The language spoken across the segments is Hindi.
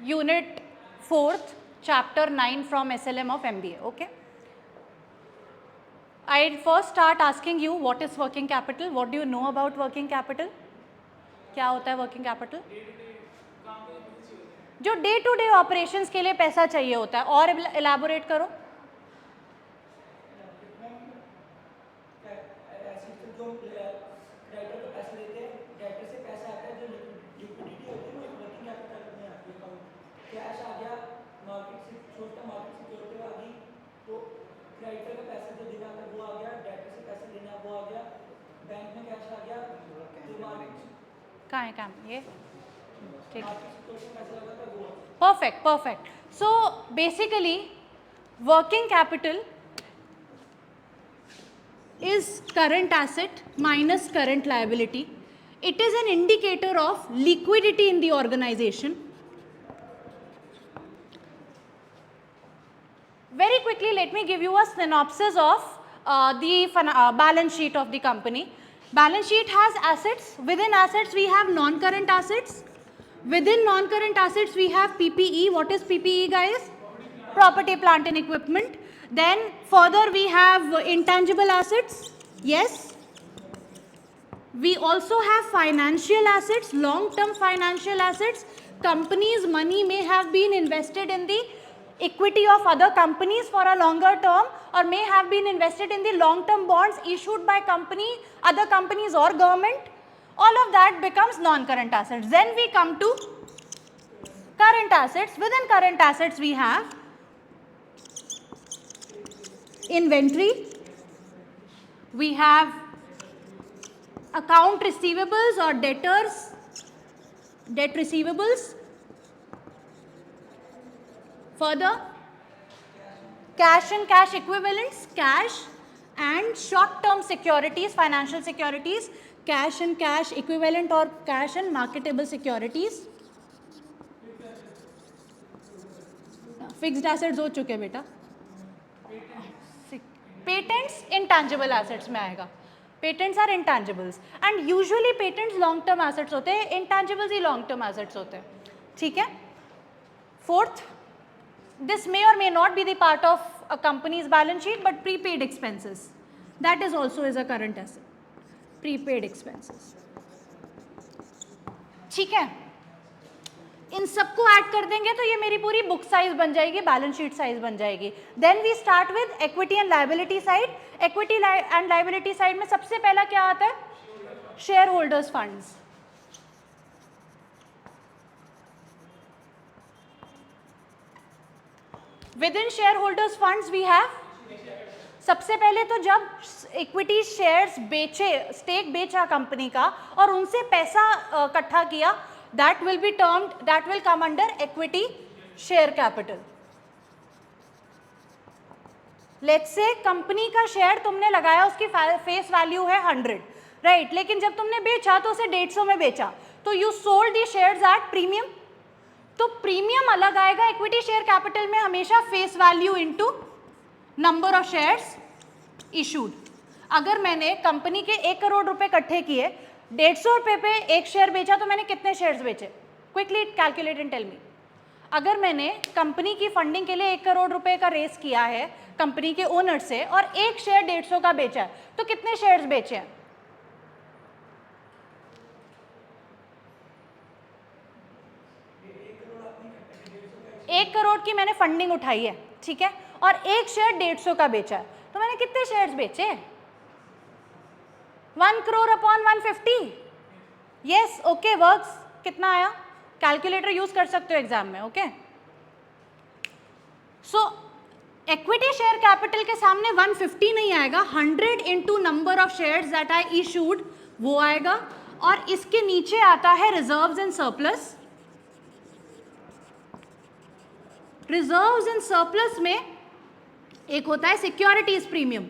unit 4th, chapter 9 from SLM of MBA. Okay. I'll first start asking you what is working capital. What do you know about working capital? क्या होता है working capital? जो डे टू डे ऑपरेशंस के लिए पैसा चाहिए होता है, और एलैबोरेट करो. कहाँ है काम ये? ठीक है. Perfect, perfect. So basically, working capital is current asset minus current liability. It is an indicator of liquidity in the organization. Very quickly, let me give you a synopsis of the balance sheet of the company. Balance sheet has assets. Within assets, we have non-current assets. Within non-current assets, we have PPE. What is PPE, guys? Property, plant and equipment. Then further, we have intangible assets. Yes. We also have financial assets, long-term financial assets. Companies' money may have been invested in the equity of other companies for a longer term, or may have been invested in the long-term bonds issued by other companies or government. All of that becomes non-current assets. Then we come to current assets. Within current assets, we have inventory. We have account receivables or debtors, debt receivables. Further, cash and cash equivalents, cash and short-term securities, financial securities, cash and cash equivalent or cash and marketable securities. Fixed assets हो चुके बेटा. Patents intangible assets में आएगा. Patents are intangibles and usually patents long term assets होते हैं, intangibles ही long term assets होते हैं. ठीक है. Fourth, this may or may not be the part of a company's balance sheet, but prepaid expenses, that is also is a current asset. Prepaid expenses. ठीक है. इन सबको ऐड कर देंगे तो ये मेरी पूरी बुक साइज बन जाएगी, बैलेंस शीट साइज बन जाएगी. Then we start with equity and liability side. Equity and liability side में सबसे पहला क्या आता है? Shareholders funds. Within shareholders funds we have, सबसे पहले तो जब इक्विटी शेयर्स बेचे, स्टेक बेचा कंपनी का और उनसे पैसा इकट्ठा किया, that will come under equity share capital. Let's say company का शेयर तुमने लगाया, उसकी फेस वैल्यू है 100, राइट. लेकिन जब तुमने बेचा तो उसे 150 में बेचा, तो you sold the shares at premium. तो प्रीमियम अलग आएगा इक्विटी शेयर कैपिटल में हमेशा face value into number of shares issued. अगर मैंने कंपनी के 1 करोड़ रुपए इकट्ठे किए, 150 रुपये पे एक शेयर बेचा, तो मैंने कितने शेयर्स बेचे? Quickly calculate and tell me. अगर मैंने कंपनी की फंडिंग के लिए 1 करोड़ रुपए का रेस किया है कंपनी के ओनर से और एक शेयर 150 का बेचा है, तो कितने शेयर्स बेचे हैं? एक करोड़ की मैंने फंडिंग उठाई है, ठीक है, और एक शेयर 150 का बेचा है, तो मैंने कितने शेयर्स बेचे? 1 crore upon 150. Yes, okay, works. कितना आया? कैलकुलेटर यूज कर सकते हो एग्जाम में. ओके. सो इक्विटी शेयर कैपिटल के सामने 150 नहीं आएगा, 100 into number of shares that I issued वो आएगा. और इसके नीचे आता है reserves and surplus. Reserves and surplus में एक होता है सिक्योरिटीज प्रीमियम,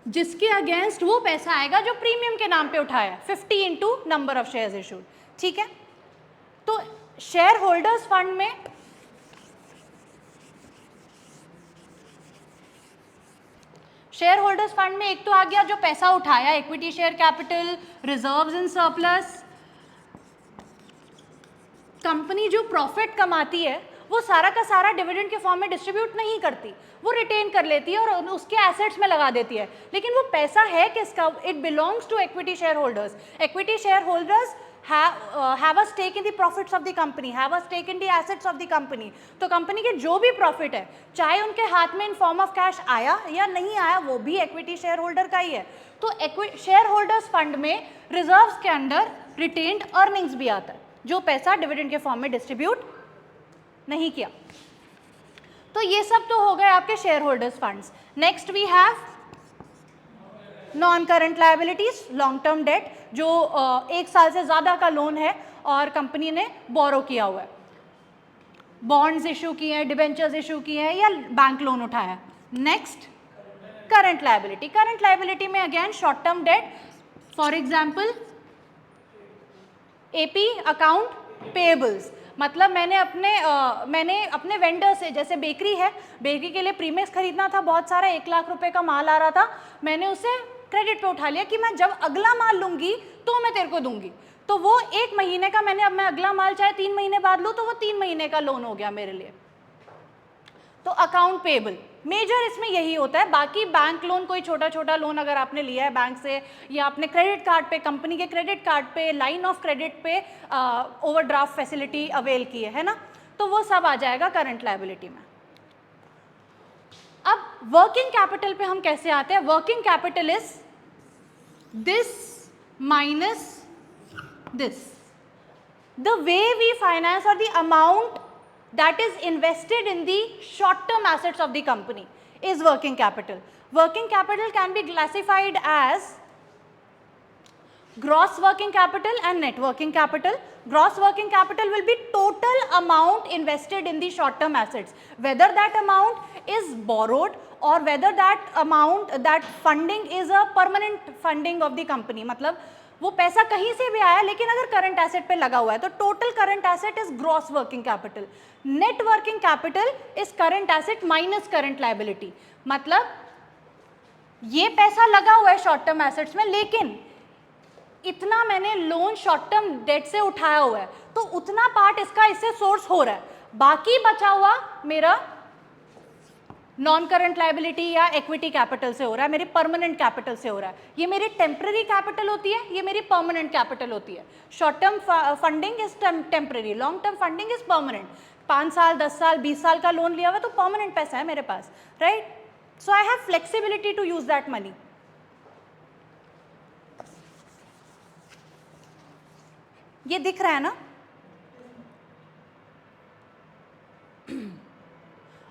जिसके अगेंस्ट वो पैसा आएगा जो प्रीमियम के नाम पे उठाया, 50 into number of shares issued. ठीक है. तो शेयर होल्डर्स फंड में एक तो आ गया जो पैसा उठाया, equity share capital, reserves and surplus. Company जो प्रॉफिट कमाती है वो सारा का सारा डिविडेंड के फॉर्म में डिस्ट्रीब्यूट नहीं करती, वो रिटेन कर लेती है और उसके एसेट्स में लगा देती है, लेकिन वो पैसा है किसका? It belongs to equity shareholders. Equity shareholders have a stake in the profits of the company, have a stake in the assets of the company. तो कंपनी के जो भी प्रॉफिट है, चाहे उनके हाथ में इन फॉर्म ऑफ कैश आया या नहीं आया, वो भी इक्विटी शेयर होल्डर का ही है. तो शेयर होल्डर्स फंड में रिजर्व्स के अंडर रिटेन्ड अर्निंग्स भी आता है, जो पैसा डिविडेंड के फॉर्म में डिस्ट्रीब्यूट नहीं किया. तो ये सब तो हो गए आपके shareholders funds. Next we have non current liabilities, long term debt, जो 1 साल से ज़्यादा का लोन है और कंपनी ने बोरो किया हुआ है, बॉन्ड्स इशू किए हैं, डिबेंचर्स इशू किए हैं या बैंक लोन उठाया है. Next current liability. Current liability में again short term debt, for example AP account payables, मतलब मैंने अपने वेंडर से, जैसे बेकरी है, बेकरी के लिए प्रीमिक्स खरीदना था बहुत सारा, 1 लाख रुपए का माल आ रहा था, मैंने उसे क्रेडिट पे उठा लिया कि मैं जब अगला माल लूंगी तो मैं तेरे को दूंगी. तो वो 1 महीने का मैंने, अब मैं अगला माल चाहे 3 महीने बाद लूँ तो वो 3 महीने का लोन हो गया मेरे लिए. तो अकाउंट पेएबल मेजर इसमें यही होता है. बाकी बैंक लोन, कोई छोटा छोटा लोन अगर आपने लिया है बैंक से या आपने क्रेडिट कार्ड पे, कंपनी के क्रेडिट कार्ड पे, लाइन ऑफ क्रेडिट पे ओवरड्राफ्ट फैसिलिटी अवेल की है ना, तो वो सब आ जाएगा करंट लायबिलिटी में. अब वर्किंग कैपिटल पे हम कैसे आते हैं? Working capital is this minus this. The way we finance और the amount that is invested in the short term assets of the company is working capital. Working capital can be classified as gross working capital and net working capital. Gross working capital will be total amount invested in the short term assets, whether that amount is borrowed or whether that amount, that funding is a permanent funding of the company. मतलब वो पैसा कहीं से भी आया लेकिन अगर करंट एसेट पे लगा हुआ है तो total current asset is gross working capital. Net working capital is current asset minus current liability. मतलब ये पैसा लगा हुआ है शॉर्ट टर्म एसेट्स में, लेकिन इतना मैंने लोन शॉर्ट टर्म डेट से उठाया हुआ है तो उतना पार्ट इसका इससे सोर्स हो रहा है, बाकी बचा हुआ मेरा नॉन करंट लायबिलिटी या इक्विटी कैपिटल से हो रहा है, मेरी परमानेंट कैपिटल से हो रहा है. ये मेरी टेम्पररी कैपिटल होती है, ये मेरी परमानेंट कैपिटल होती है. Short term funding is temporary, long term funding is permanent. 5 साल 10 साल 20 साल का लोन लिया हुआ तो परमानेंट पैसा है मेरे पास, right. So I have flexibility to use that money. ये दिख रहा है ना?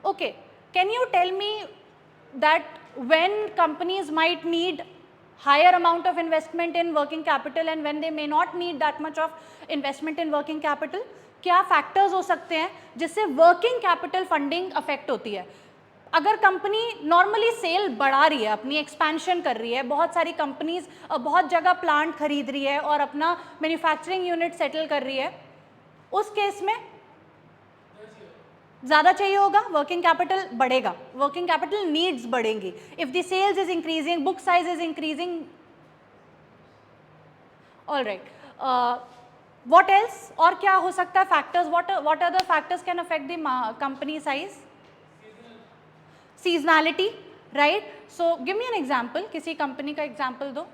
Okay. Can you tell me that when companies might need higher amount of investment in working capital and when they may not need that much of investment in working capital, क्या factors हो सकते हैं जिससे working capital funding affect होती है? अगर कंपनी नॉर्मली सेल बढ़ा रही है, अपनी एक्सपेंशन कर रही है, बहुत सारी कंपनीज बहुत जगह प्लांट खरीद रही है और अपना मैन्युफैक्चरिंग यूनिट सेटल कर रही है, उस केस में ज़्यादा चाहिए होगा, वर्किंग कैपिटल बढ़ेगा, वर्किंग कैपिटल नीड्स बढ़ेंगी. If the sales is increasing, book size is increasing. All right, what else, और क्या हो सकता है factors? What are the factors can affect the company size? Seasonality, right. So give me an example, किसी कंपनी का एग्जाम्पल दो.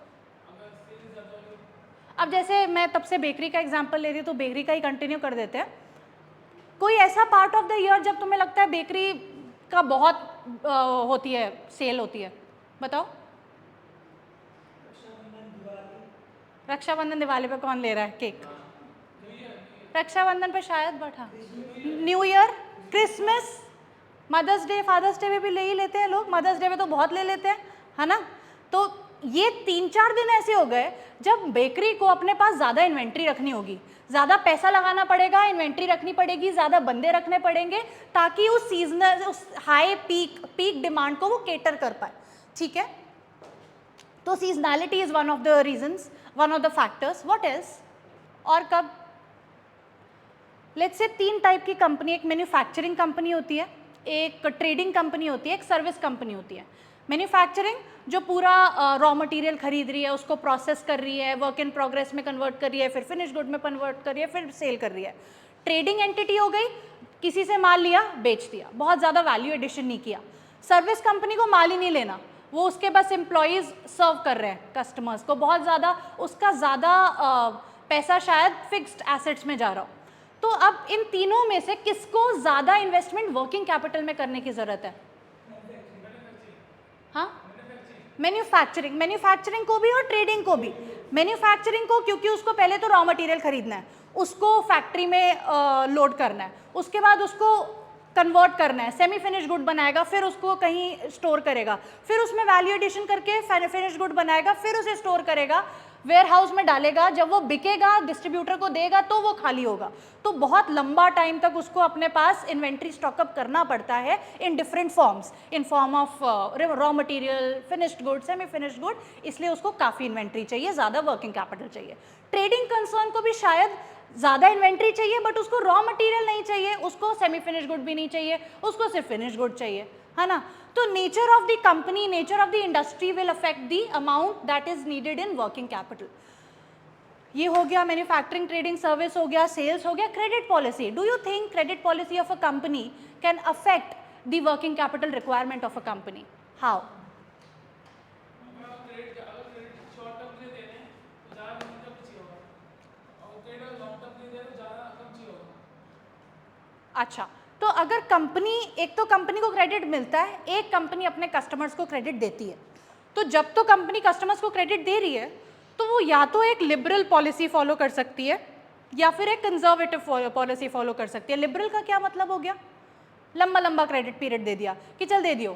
अब जैसे मैं तब से बेकरी का एग्जाम्पल ले रही हूँ तो बेकरी का ही कंटिन्यू कर देते हैं. कोई ऐसा पार्ट ऑफ द ईयर जब तुम्हें लगता है बेकरी का बहुत होती है, सेल होती है, बताओ. रक्षाबंधन दिवाली पे कौन ले रहा है केक? रक्षाबंधन पे शायद, बट हाँ, new year, Christmas, mother's day, father's day पे भी ले ही लेते हैं लोग. मदर्स डे पे तो बहुत ले लेते हैं, है ना. तो ये 3-4 दिन ऐसे हो गए जब बेकरी को अपने पास ज़्यादा इन्वेंट्री रखनी होगी, ज़्यादा पैसा लगाना पड़ेगा, इन्वेंट्री रखनी पड़ेगी, ज़्यादा बंदे रखने पड़ेंगे ताकि उस सीजनल, उस हाई पीक डिमांड को वो केटर कर पाए. ठीक है. तो seasonality is one of the reasons, one of the factors. What else? और कब? लेट्स से 3 टाइप की कंपनी, एक मैन्युफैक्चरिंग कंपनी होती है, एक ट्रेडिंग कंपनी होती है, एक सर्विस कंपनी होती है. मैन्युफैक्चरिंग जो पूरा रॉ मटेरियल खरीद रही है, उसको प्रोसेस कर रही है, वर्क इन प्रोग्रेस में कन्वर्ट कर रही है, फिर फिनिश गुड में कन्वर्ट कर रही है, फिर सेल कर रही है. ट्रेडिंग एंटिटी हो गई, किसी से माल लिया बेच दिया, बहुत ज़्यादा वैल्यू एडिशन नहीं किया। सर्विस कंपनी को माल ही नहीं लेना, वो उसके बस एम्प्लॉयज़ सर्व कर रहे हैं कस्टमर्स को, बहुत ज़्यादा उसका ज़्यादा पैसा शायद फिक्स्ड एसेट्स में जा रहा हो। तो अब इन तीनों में से किसको ज़्यादा इन्वेस्टमेंट वर्किंग कैपिटल में करने की ज़रूरत है? हाँ, मैन्युफैक्चरिंग को भी और ट्रेडिंग को भी। मैन्युफैक्चरिंग को क्योंकि उसको पहले तो रॉ मटेरियल खरीदना है, उसको फैक्ट्री में लोड करना है, उसके बाद उसको कन्वर्ट करना है, सेमी फिनिश गुड बनाएगा, फिर उसको कहीं स्टोर करेगा, फिर उसमें वैल्यू एडिशन करके फिनिश गुड बनाएगा, फिर उसे स्टोर करेगा, वेयर हाउस में डालेगा, जब वो बिकेगा डिस्ट्रीब्यूटर को देगा तो वो खाली होगा। तो बहुत लंबा टाइम तक उसको अपने पास इन्वेंट्री स्टॉकअप करना पड़ता है in different forms, in form of raw material, finished good, semi finished good, इसलिए उसको काफ़ी इन्वेंट्री चाहिए, ज़्यादा वर्किंग कैपिटल चाहिए। ट्रेडिंग कंसर्न को भी शायद ज़्यादा इन्वेंट्री चाहिए, बट उसको रॉ मटेरियल नहीं चाहिए, उसको सेमी फिनिश गुड भी नहीं चाहिए, उसको सिर्फ फिनिश गुड चाहिए, है ना। तो nature of the company, nature of the industry will affect the amount that is needed in working capital. ये हो गया मैन्युफैक्चरिंग, ट्रेडिंग, सर्विस हो गया, सेल्स हो गया। Credit policy, do you think credit policy of a company can affect the working capital requirement of a company? How? अच्छा, तो अगर कंपनी, एक तो कंपनी को क्रेडिट मिलता है, एक कंपनी अपने कस्टमर्स को क्रेडिट देती है। तो जब तो कंपनी कस्टमर्स को क्रेडिट दे रही है तो वो या तो एक लिबरल पॉलिसी फॉलो कर सकती है या फिर एक कंजर्वेटिव पॉलिसी फॉलो कर सकती है। लिबरल का क्या मतलब हो गया? लंबा लंबा क्रेडिट पीरियड दे दिया कि चल दे दियो,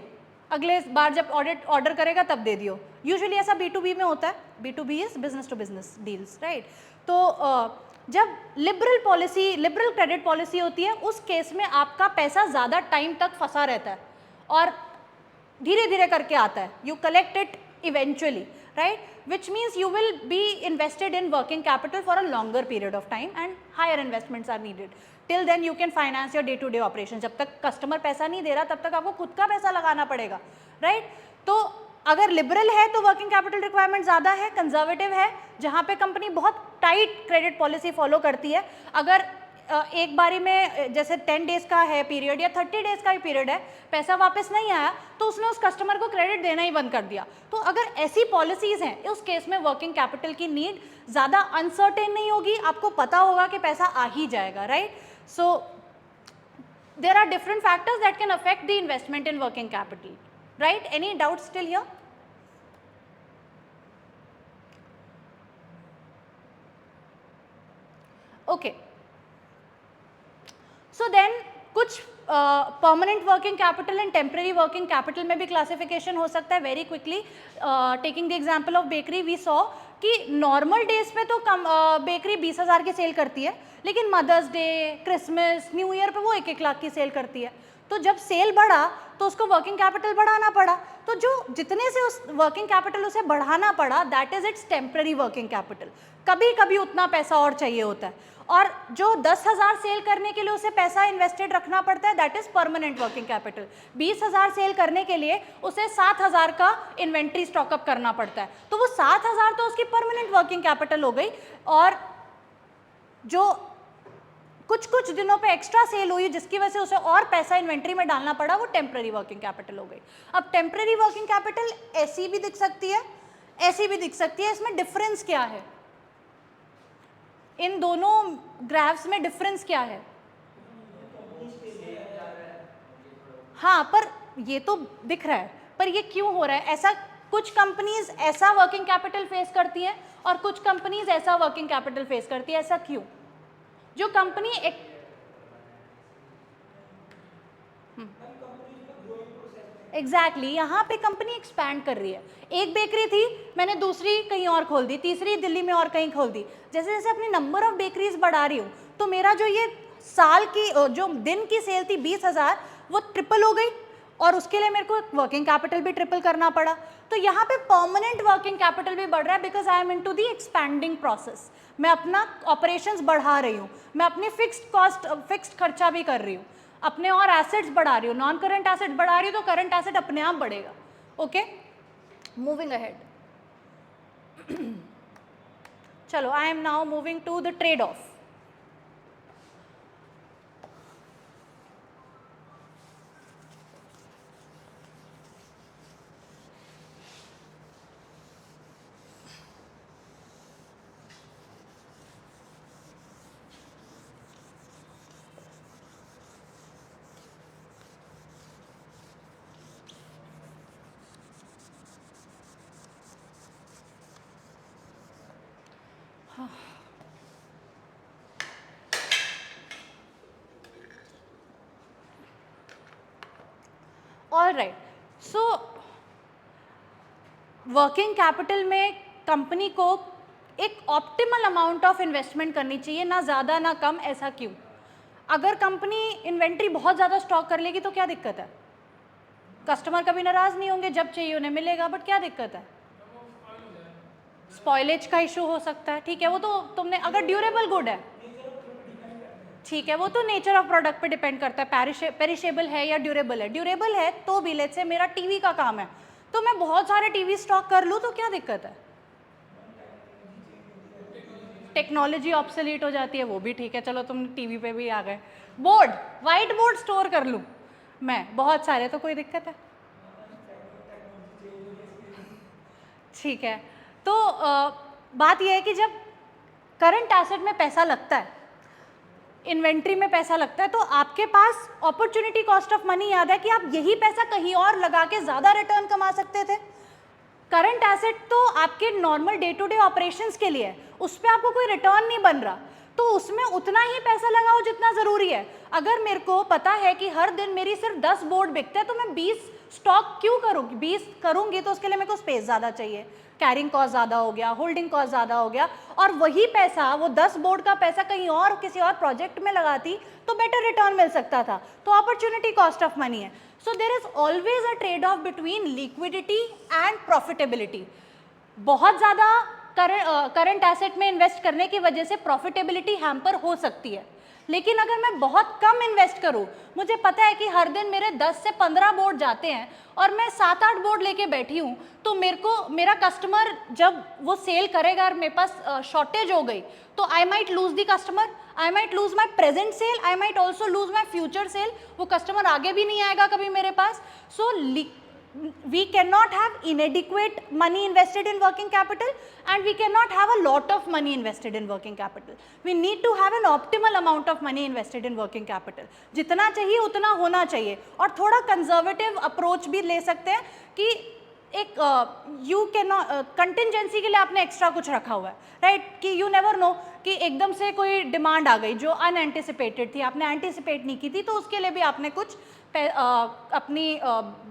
अगले बार जब ऑर्डर करेगा तब दे दियो। यूजुअली ऐसा B2B में होता है, B2B is business to business deals, right. तो जब liberal policy, liberal credit policy होती है, उस केस में आपका पैसा ज़्यादा टाइम तक फंसा रहता है और धीरे धीरे करके आता है, you collect it eventually, right, which means you will be invested in working capital for a longer period of time and higher investments are needed. Till then you can finance your day to day operations. जब तक कस्टमर पैसा नहीं दे रहा तब तक आपको खुद का पैसा लगाना पड़ेगा, राइट। तो अगर लिबरल है तो वर्किंग कैपिटल रिक्वायरमेंट ज़्यादा है, कंजर्वेटिव है जहाँ पे कंपनी बहुत टाइट क्रेडिट पॉलिसी फॉलो करती है। अगर एक बारी में जैसे 10 डेज का है पीरियड या 30 डेज का ही पीरियड है, पैसा वापस नहीं आया तो उसने उस कस्टमर को क्रेडिट देना ही बंद कर दिया। तो अगर ऐसी पॉलिसीज़ हैं, उस केस में वर्किंग कैपिटल की नीड ज़्यादा अनसर्टेन नहीं होगी, आपको पता होगा कि पैसा आ ही जाएगा, right. So there are different factors that can affect the investment in working capital, right. Any doubt still here? Okay, so then कुछ permanent working capital and temporary working capital में भी क्लासिफिकेशन हो सकता है। Very quickly, taking the example of bakery, we saw कि नॉर्मल डेज पे तो बेकरी 20,000 की सेल करती है, लेकिन mother's day, Christmas, new year पे वो 1-1 लाख की सेल करती है। तो जब सेल बढ़ा तो उसको वर्किंग कैपिटल बढ़ाना पड़ा, तो जो जितने से उस वर्किंग कैपिटल उसे बढ़ाना पड़ा, that is it's temporary working capital. कभी कभी उतना पैसा और चाहिए होता है, और जो 10,000 सेल करने के लिए उसे पैसा इन्वेस्टेड रखना पड़ता है, that is permanent working capital. 20,000 sale करने के लिए उसे 7,000 का इन्वेंट्री स्टॉकअप करना पड़ता है, तो वो 7,000 तो उसकी परमानेंट वर्किंग कैपिटल हो गई, और जो कुछ कुछ दिनों पे एक्स्ट्रा सेल हुई जिसकी वजह से उसे और पैसा इन्वेंट्री में डालना पड़ा, वो टेम्पररी वर्किंग कैपिटल हो गई। अब टेम्पररी वर्किंग कैपिटल ऐसी भी दिख सकती है, ऐसी भी दिख सकती है। इसमें डिफरेंस क्या है? इन दोनों ग्राफ्स में डिफरेंस क्या है? हाँ, पर ये तो दिख रहा है, पर ये क्यों हो रहा है ऐसा? कुछ कंपनीज ऐसा वर्किंग कैपिटल फेस करती है और कुछ कंपनीज ऐसा वर्किंग कैपिटल फेस करती है, ऐसा क्यों? जो कंपनी एक एग्जैक्टली यहाँ पे कंपनी एक्सपैंड कर रही है। एक बेकरी थी, मैंने दूसरी कहीं और खोल दी, तीसरी दिल्ली में और कहीं खोल दी। जैसे जैसे अपनी नंबर ऑफ बेकरीज बढ़ा रही हूँ, तो मेरा जो ये साल की जो दिन की सेल थी 20,000, वो ट्रिपल हो गई, और उसके लिए मेरे को वर्किंग कैपिटल भी ट्रिपल करना पड़ा। तो यहाँ पे परमानेंट वर्किंग कैपिटल भी बढ़ रहा है, because I am into the expanding process. मैं अपना ऑपरेशंस बढ़ा रही हूँ, मैं अपनी फिक्स्ड कॉस्ट, फिक्स्ड खर्चा भी कर रही हूँ, अपने और एसेट्स बढ़ा रही हूँ, नॉन करंट एसेट बढ़ा रही हूँ, तो करंट एसेट अपने आप बढ़ेगा। Okay, moving ahead. चलो, I am now moving to the trade off. All right, so working capital में कंपनी को एक ऑप्टिमल अमाउंट ऑफ इन्वेस्टमेंट करनी चाहिए, ना ज़्यादा ना कम। ऐसा क्यों? अगर कंपनी इन्वेंट्री बहुत ज़्यादा स्टॉक कर लेगी तो क्या दिक्कत है? कस्टमर कभी नाराज़ नहीं होंगे, जब चाहिए उन्हें मिलेगा, बट क्या दिक्कत है? स्पॉइलेज का इशू हो सकता है, ठीक है, वो तो तुमने, अगर ड्यूरेबल गुड है, ठीक है, वो तो नेचर ऑफ प्रोडक्ट पे डिपेंड करता है, पेरिशेबल है या ड्यूरेबल है। ड्यूरेबल है तो भी, लेट्स से मेरा टीवी का काम है, तो मैं बहुत सारे टीवी स्टॉक कर लूँ तो क्या दिक्कत है? टेक्नोलॉजी ऑब्सोलीट हो जाती है, वो भी ठीक है, चलो तुम टीवी पे भी आ गए। बोर्ड, वाइट बोर्ड स्टोर कर लूँ मैं बहुत सारे, तो कोई दिक्कत है? ठीक है, तो बात यह है कि जब करंट एसेट में पैसा लगता है, इन्वेंट्री में पैसा लगता है, तो आपके पास अपॉर्चुनिटी कॉस्ट ऑफ मनी याद है कि आप यही पैसा कहीं और लगा के ज़्यादा रिटर्न कमा सकते थे। करंट एसेट तो आपके normal day to day operations के लिए है, उस पर आपको कोई रिटर्न नहीं बन रहा, तो उसमें उतना ही पैसा लगाओ जितना ज़रूरी है। अगर मेरे को पता है कि हर दिन मेरी सिर्फ 10 बोर्ड बिकते हैं, तो मैं 20 स्टॉक क्यों करूँगी? 20 करूँगी तो उसके लिए मेरे को स्पेस ज़्यादा चाहिए, कैरिंग कॉस्ट ज़्यादा हो गया, होल्डिंग कॉस्ट ज़्यादा हो गया, और वही पैसा, वो 10 बोर्ड का पैसा कहीं और किसी और प्रोजेक्ट में लगाती तो बेटर रिटर्न मिल सकता था। तो अपॉर्चुनिटी कॉस्ट ऑफ मनी है। So there is always a trade off between liquidity and profitability. बहुत ज़्यादा करंट एसेट में इन्वेस्ट करने की वजह से प्रॉफिटेबिलिटी हैम्पर हो सकती है, लेकिन अगर मैं बहुत कम इन्वेस्ट करूं, मुझे पता है कि हर दिन मेरे 10 से 15 बोर्ड जाते हैं और मैं 7-8 बोर्ड लेके बैठी हूं, तो मेरा कस्टमर जब वो सेल करेगा और मेरे पास शॉर्टेज हो गई, तो I might lose the customer, I might lose my present sale, I might also lose my future sale. वो कस्टमर आगे भी नहीं आएगा कभी मेरे पास। सो we cannot have inadequate money invested in working capital, and we cannot have a lot of money invested in working capital. We need to have an optimal amount of money invested in working capital. जितना चाहिए उतना होना चाहिए, और थोड़ा कंजर्वेटिव अप्रोच भी ले सकते हैं कि एक यू कैन कंटिजेंसी के लिए आपने एक्स्ट्रा कुछ रखा हुआ है, राइट? कि यू नेवर नो कि एकदम से कोई डिमांड आ गई जो अनएंटिसिपेटेड थी, आपने एंटिसिपेट नहीं की थी, तो उसके लिए भी आपने कुछ अपनी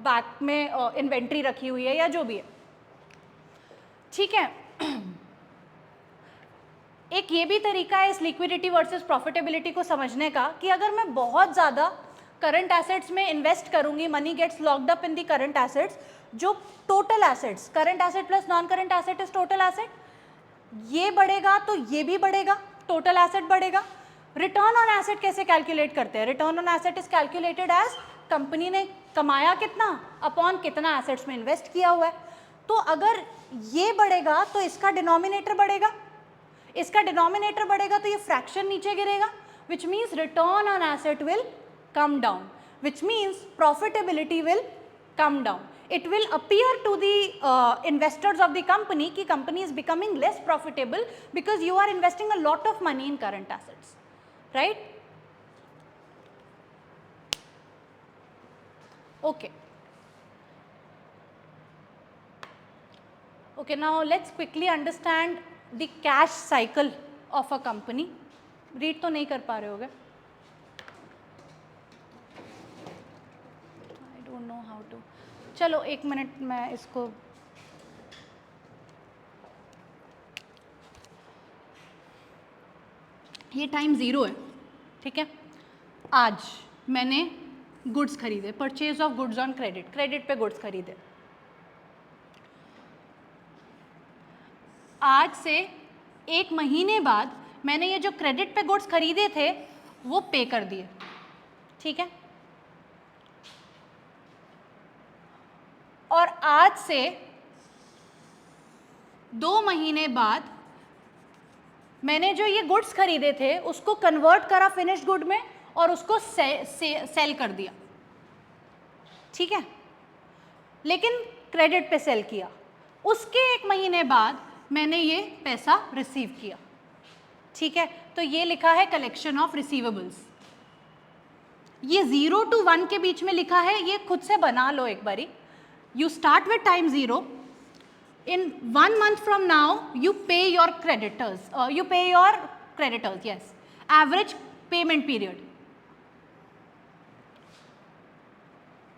बैक में इन्वेंट्री रखी हुई है या जो भी है, ठीक है। एक ये भी तरीका है इस लिक्विडिटी वर्सेस प्रॉफिटेबिलिटी को समझने का कि अगर मैं बहुत ज़्यादा करंट एसेट्स में इन्वेस्ट करूंगी, money gets locked up in the current assets, जो total assets, current asset plus non current asset is total asset, ये बढ़ेगा तो ये भी बढ़ेगा, टोटल एसेट बढ़ेगा। रिटर्न ऑन एसेट कैसे कैलकुलेट करते हैं? Return on asset is calculated as company ने कमाया कितना अपॉन कितना एसेट्स में इन्वेस्ट किया हुआ है। तो अगर ये बढ़ेगा तो इसका डिनोमिनेटर बढ़ेगा, इसका डिनोमिनेटर बढ़ेगा तो ये फ्रैक्शन नीचे गिरेगा, which means return on asset will come down, which means profitability will come down. It will appear to the investors of the company कि company is becoming less profitable because you are investing a lot of money in current assets, right? Okay. Okay, now let's quickly understand the cash cycle of a company. Read तो नहीं कर पा रहे होगे. I don't know how to. चलो एक मिनट मैं इसको ये टाइम 0 है, ठीक है. आज मैंने गुड्स खरीदे, purchase of goods on credit, credit पे गुड्स खरीदे. आज से 1 महीने बाद मैंने ये जो क्रेडिट पे गुड्स खरीदे थे वो पे कर दिए, ठीक है. और आज से 2 महीने बाद मैंने जो ये गुड्स खरीदे थे उसको कन्वर्ट करा फिनिश्ड गुड में और उसको सेल कर दिया, ठीक है. लेकिन क्रेडिट पे सेल किया. उसके 1 महीने बाद मैंने ये पैसा रिसीव किया, ठीक है. तो ये लिखा है कलेक्शन ऑफ रिसीवेबल्स. ये 0 to 1 के बीच में लिखा है, ये खुद से बना लो एक बारी. You start with time 0, In 1 month from now, you pay your creditors. Yes. Average payment period.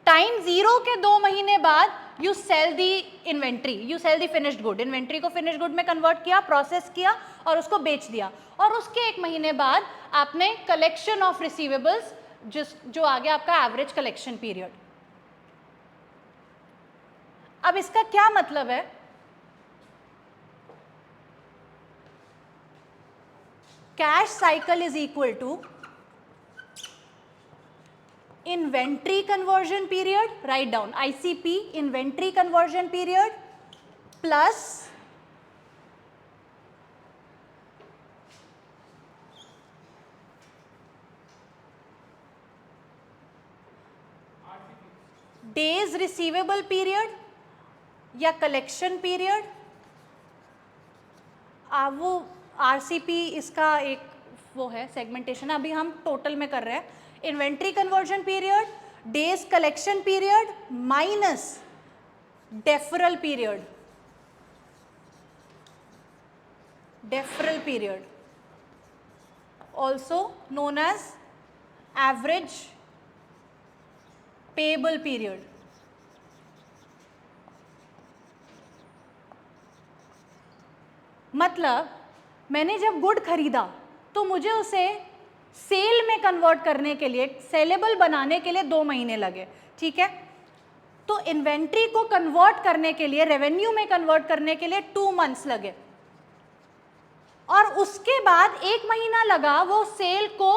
Time 0 के 2 महीने बाद you sell the inventory, you sell the finished good. Inventory को finished good में convert किया, process किया और उसको बेच दिया. और उसके 1 महीने बाद आपने collection of receivables, जो आ गया आपका average collection period. अब इसका क्या मतलब है? Cash cycle is equal to inventory conversion period, write down ICP, inventory conversion period, plus days receivable period या collection period. वो RCP इसका एक वो है सेगमेंटेशन, अभी हम टोटल में कर रहे हैं. Inventory conversion period, days collection period minus deferral period. Deferral period also known as average payable period. मतलब मैंने जब गुड खरीदा तो मुझे उसे सेल में कन्वर्ट करने के लिए, सेलेबल बनाने के लिए 2 महीने लगे. ठीक है, तो इन्वेंट्री को कन्वर्ट करने के लिए, रेवेन्यू में कन्वर्ट करने के लिए 2 मंथ्स लगे. और उसके बाद 1 महीना लगा वो सेल को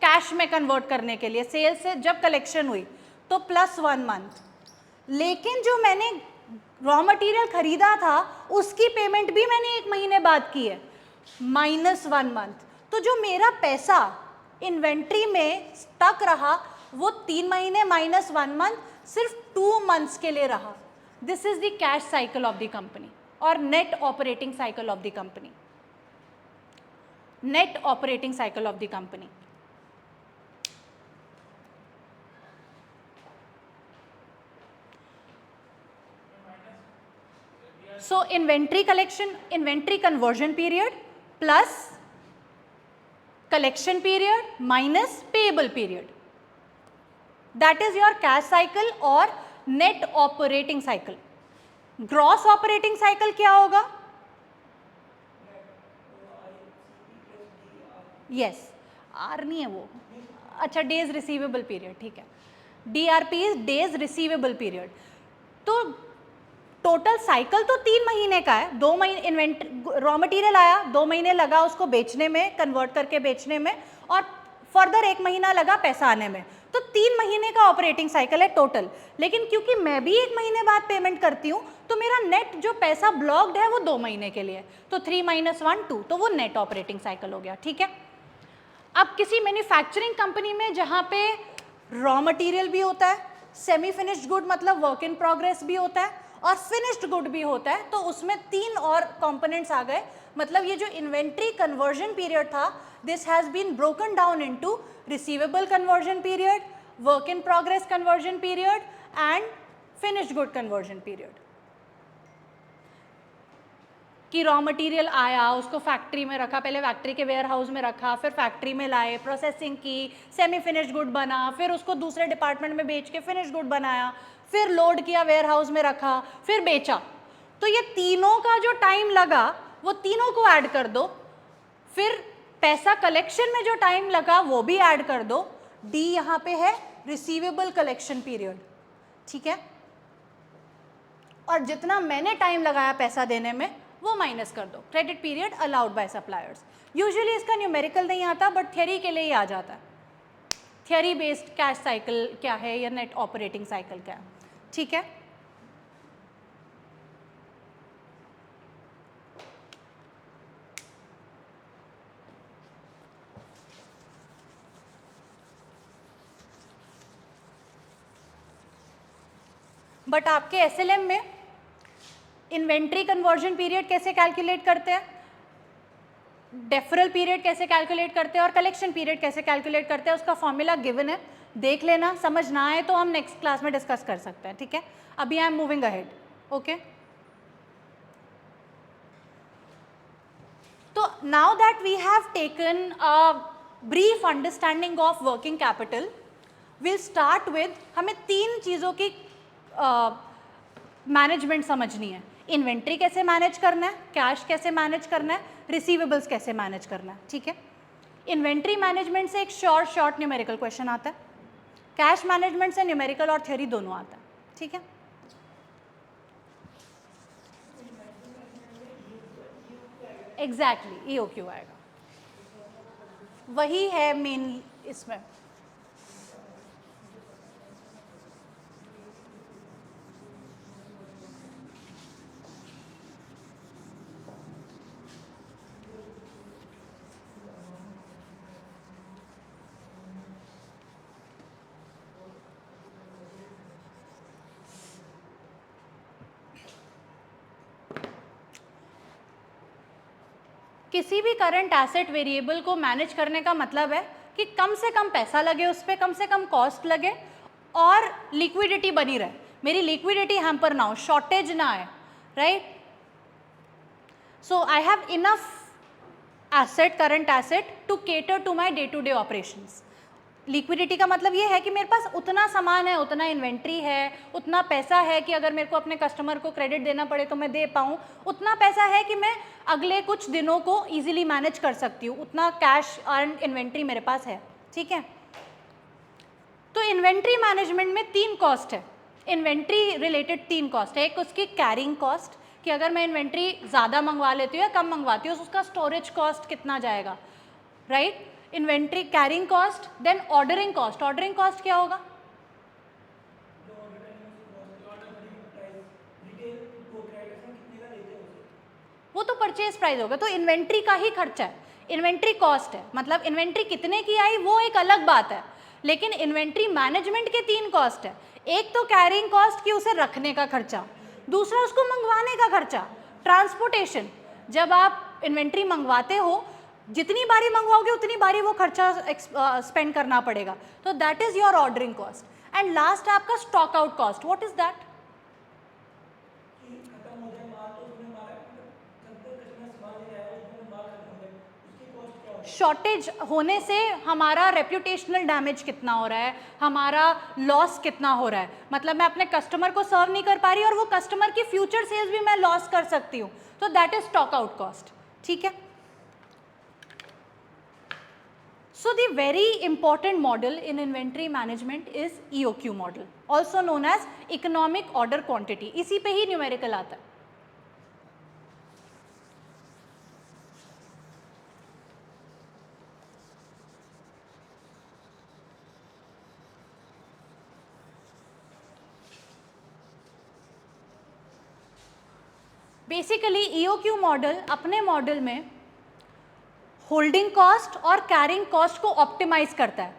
कैश में कन्वर्ट करने के लिए. सेल से जब कलेक्शन हुई तो +1 मंथ. लेकिन जो मैंने रॉ मटेरियल खरीदा था उसकी पेमेंट भी मैंने 1 महीने बाद की है, -1 मंथ. तो जो मेरा पैसा इन्वेंट्री में स्टक रहा वो 3 महीने -1 मंथ, सिर्फ 2 मंथ्स के लिए रहा. This is the cash cycle of the company और net operating cycle of the company. Net operating cycle of the company. So inventory collection, inventory conversion period plus collection period minus payable period. That is your cash cycle or net operating cycle. Gross operating cycle क्या होगा? Yes, R नहीं है वो. अच्छा, days receivable period, ठीक है. DRP is days receivable period. तो टोटल साइकिल तो 3 महीने का है. 2 महीने रॉ मटेरियल आया, 2 महीने लगा उसको बेचने में, कन्वर्ट करके बेचने में, और फर्दर 1 महीना लगा पैसा आने में. तो 3 महीने का ऑपरेटिंग साइकिल है टोटल. लेकिन क्योंकि मैं भी 1 महीने बाद पेमेंट करती हूँ तो मेरा नेट जो पैसा ब्लॉक्ड है वो 2 महीने के लिए. तो 3 - 1 2, तो वो नेट ऑपरेटिंग साइकिल हो गया. ठीक है. अब किसी मैन्युफैक्चरिंग कंपनी में जहाँ पे रॉ मटेरियल भी होता है, सेमी फिनिश्ड गुड मतलब वर्क इन प्रोग्रेस भी होता है, और फिनिश्ड गुड भी होता है, तो उसमें 3 और कंपोनेंट्स आ गए. मतलब ये जो इन्वेंट्री कन्वर्जन पीरियड था, this has been broken down into receivable conversion period, work in progress conversion period and finished good conversion period. कि रॉ मटेरियल आया, उसको फैक्ट्री में रखा, पहले फैक्ट्री के वेयर हाउस में रखा, फिर फैक्ट्री में लाए, प्रोसेसिंग की, सेमी फिनिश्ड गुड बना, फिर उसको दूसरे डिपार्टमेंट में बेच के फिनिश्ड गुड बनाया, फिर लोड किया, वेयर हाउस में रखा, फिर बेचा. तो ये तीनों का जो टाइम लगा वो तीनों को ऐड कर दो. फिर पैसा कलेक्शन में जो टाइम लगा वो भी ऐड कर दो. डी यहाँ पे है रिसीवेबल कलेक्शन पीरियड. ठीक है. और जितना मैंने टाइम लगाया पैसा देने में वो माइनस कर दो. Credit period allowed by suppliers. Usually इसका न्यूमेरिकल नहीं आता, बट थियरी के लिए ही आ जाता है. थियरी बेस्ड कैश साइकिल क्या है या नेट ऑपरेटिंग साइकिल क्या है. ठीक है. बट आपके एसएलएम में इन्वेंट्री कन्वर्जन पीरियड कैसे कैलकुलेट करते हैं, डेफरल पीरियड कैसे कैलकुलेट करते हैं और कलेक्शन पीरियड कैसे कैलकुलेट करते हैं, उसका फॉर्मूला गिवन है. देख लेना. समझ ना आए तो हम नेक्स्ट क्लास में डिस्कस कर सकते हैं. ठीक है. अभी I am moving ahead. Okay. तो now that we have taken a brief understanding of working capital, we'll start with हमें 3 चीज़ों की मैनेजमेंट समझनी है. इन्वेंट्री कैसे मैनेज करना है, कैश कैसे मैनेज करना है, रिसीवेबल्स कैसे मैनेज करना है. ठीक है. इन्वेंट्री मैनेजमेंट से एक शॉर्ट न्यूमेरिकल क्वेश्चन आता है. कैश मैनेजमेंट से न्यूमेरिकल और थ्योरी दोनों आता है. ठीक है. एग्जैक्टली EOQ आएगा, वही है मेन इसमें. किसी भी करंट एसेट वेरिएबल को मैनेज करने का मतलब है कि कम से कम पैसा लगे उस पर, कम से कम कॉस्ट लगे और लिक्विडिटी बनी रहे. मेरी लिक्विडिटी हैम्पर ना हो, शॉर्टेज ना आए. Right. So I have enough asset, current asset to cater to my day to day operations. Liquidity का मतलब ये है कि मेरे पास उतना सामान है, उतना इन्वेंट्री है, उतना पैसा है कि अगर मेरे को अपने कस्टमर को क्रेडिट देना पड़े तो मैं दे पाऊँ, उतना पैसा है कि मैं अगले कुछ दिनों को इजीली मैनेज कर सकती हूँ, उतना कैश एंड इन्वेंट्री मेरे पास है. ठीक है. तो इन्वेंट्री मैनेजमेंट में 3 कॉस्ट है. इन्वेंट्री रिलेटेड 3 कॉस्ट है. एक उसकी कैरिंग कॉस्ट, कि अगर मैं इन्वेंट्री ज़्यादा मंगवा लेती हूँ या कम मंगवाती हूँ तो उसका स्टोरेज कॉस्ट कितना जाएगा. Right. Inventory carrying cost. Then ordering cost. Ordering cost क्या होगा? वो तो परचेज प्राइस होगा. तो इन्वेंट्री का ही खर्चा है, इन्वेंट्री कॉस्ट है. मतलब इन्वेंट्री कितने की आई वो एक अलग बात है, लेकिन इन्वेंट्री मैनेजमेंट के 3 कॉस्ट है. एक तो कैरिंग कॉस्ट की उसे रखने का खर्चा, दूसरा उसको मंगवाने का खर्चा, ट्रांसपोर्टेशन. जब आप इन्वेंट्री मंगवाते हो, जितनी बारी मंगवाओगे उतनी बारी वो खर्चा स्पेंड करना पड़ेगा. तो that is your ordering cost. And last आपका stock out cost. What is that? Shortage होने से हमारा रेप्यूटेशनल डैमेज कितना हो रहा है, हमारा लॉस कितना हो रहा है. मतलब मैं अपने कस्टमर को सर्व नहीं कर पा रही और वो कस्टमर की फ्यूचर सेल्स भी मैं लॉस कर सकती हूँ. तो that is stock out cost. ठीक है. So the very important model in inventory management is EOQ model, also known as economic order quantity. इसी पे ही न्यूमेरिकल आता है. बेसिकली EOQ मॉडल अपने मॉडल में होल्डिंग कॉस्ट और कैरिंग कॉस्ट को ऑप्टिमाइज करता है.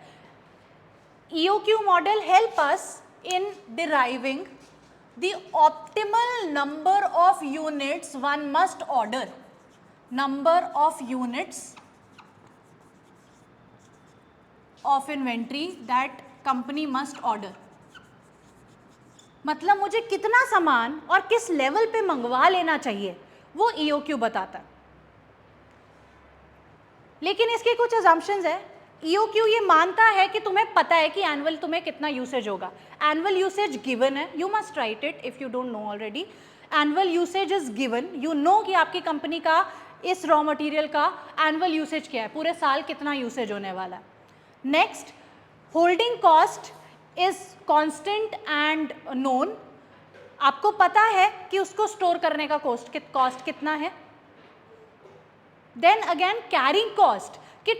EOQ model help us in deriving the optimal number of units one must order. Number of units of inventory that company must order. मतलब मुझे कितना सामान और किस लेवल पे मंगवा लेना चाहिए वो EOQ बताता है. लेकिन इसके कुछ अजम्पशंस है. EOQ ये मानता है कि तुम्हें पता है कि एनुअल तुम्हें कितना यूसेज होगा. एनुअल यूसेज गिवन है, you must write it if you don't know already. Annual usage is given. You know कि आपकी कंपनी का इस रॉ मटेरियल का एनुअल यूसेज क्या है, पूरे साल कितना यूसेज होने वाला है. Next, holding cost is constant and known. आपको पता है कि उसको स्टोर करने का कॉस्ट कितना है. देन अगेन कैरिंग कॉस्ट कि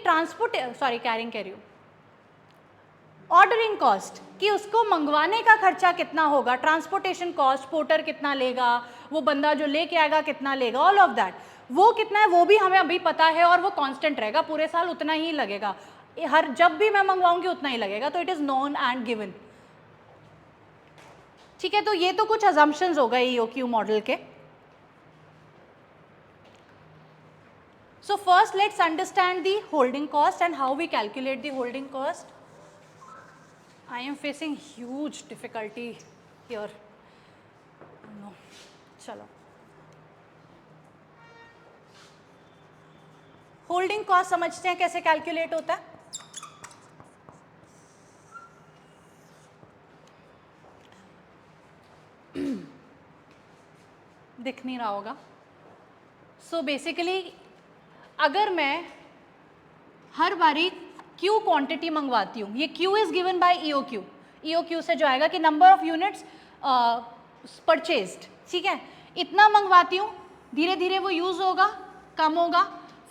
ऑर्डरिंग कॉस्ट कि उसको मंगवाने का खर्चा कितना होगा, ट्रांसपोर्टेशन कॉस्ट, पोर्टर कितना लेगा, वो बंदा जो लेके आएगा कितना लेगा, ऑल ऑफ दैट. वो कितना है वो भी हमें अभी पता है और वो कांस्टेंट रहेगा, पूरे साल उतना ही लगेगा. जब भी मैं मंगवाऊंगी उतना ही लगेगा. तो it is known and given. ठीक है. तो ये तो कुछ अजम्पशंस हो गए EOQ मॉडल के. So first let's understand the holding cost and how we calculate the holding cost. I am facing huge difficulty here. No. Chalo. Holding cost समझते हैं कैसे कैलकुलेट होता है। दिख नहीं रहा होगा। सो बेसिकली अगर मैं हर बारी Q क्वांटिटी मंगवाती हूँ, ये Q is given by EOQ, EOQ से जो आएगा कि नंबर ऑफ यूनिट्स परचेज्ड, ठीक है, इतना मंगवाती हूँ, धीरे धीरे वो यूज़ होगा, कम होगा,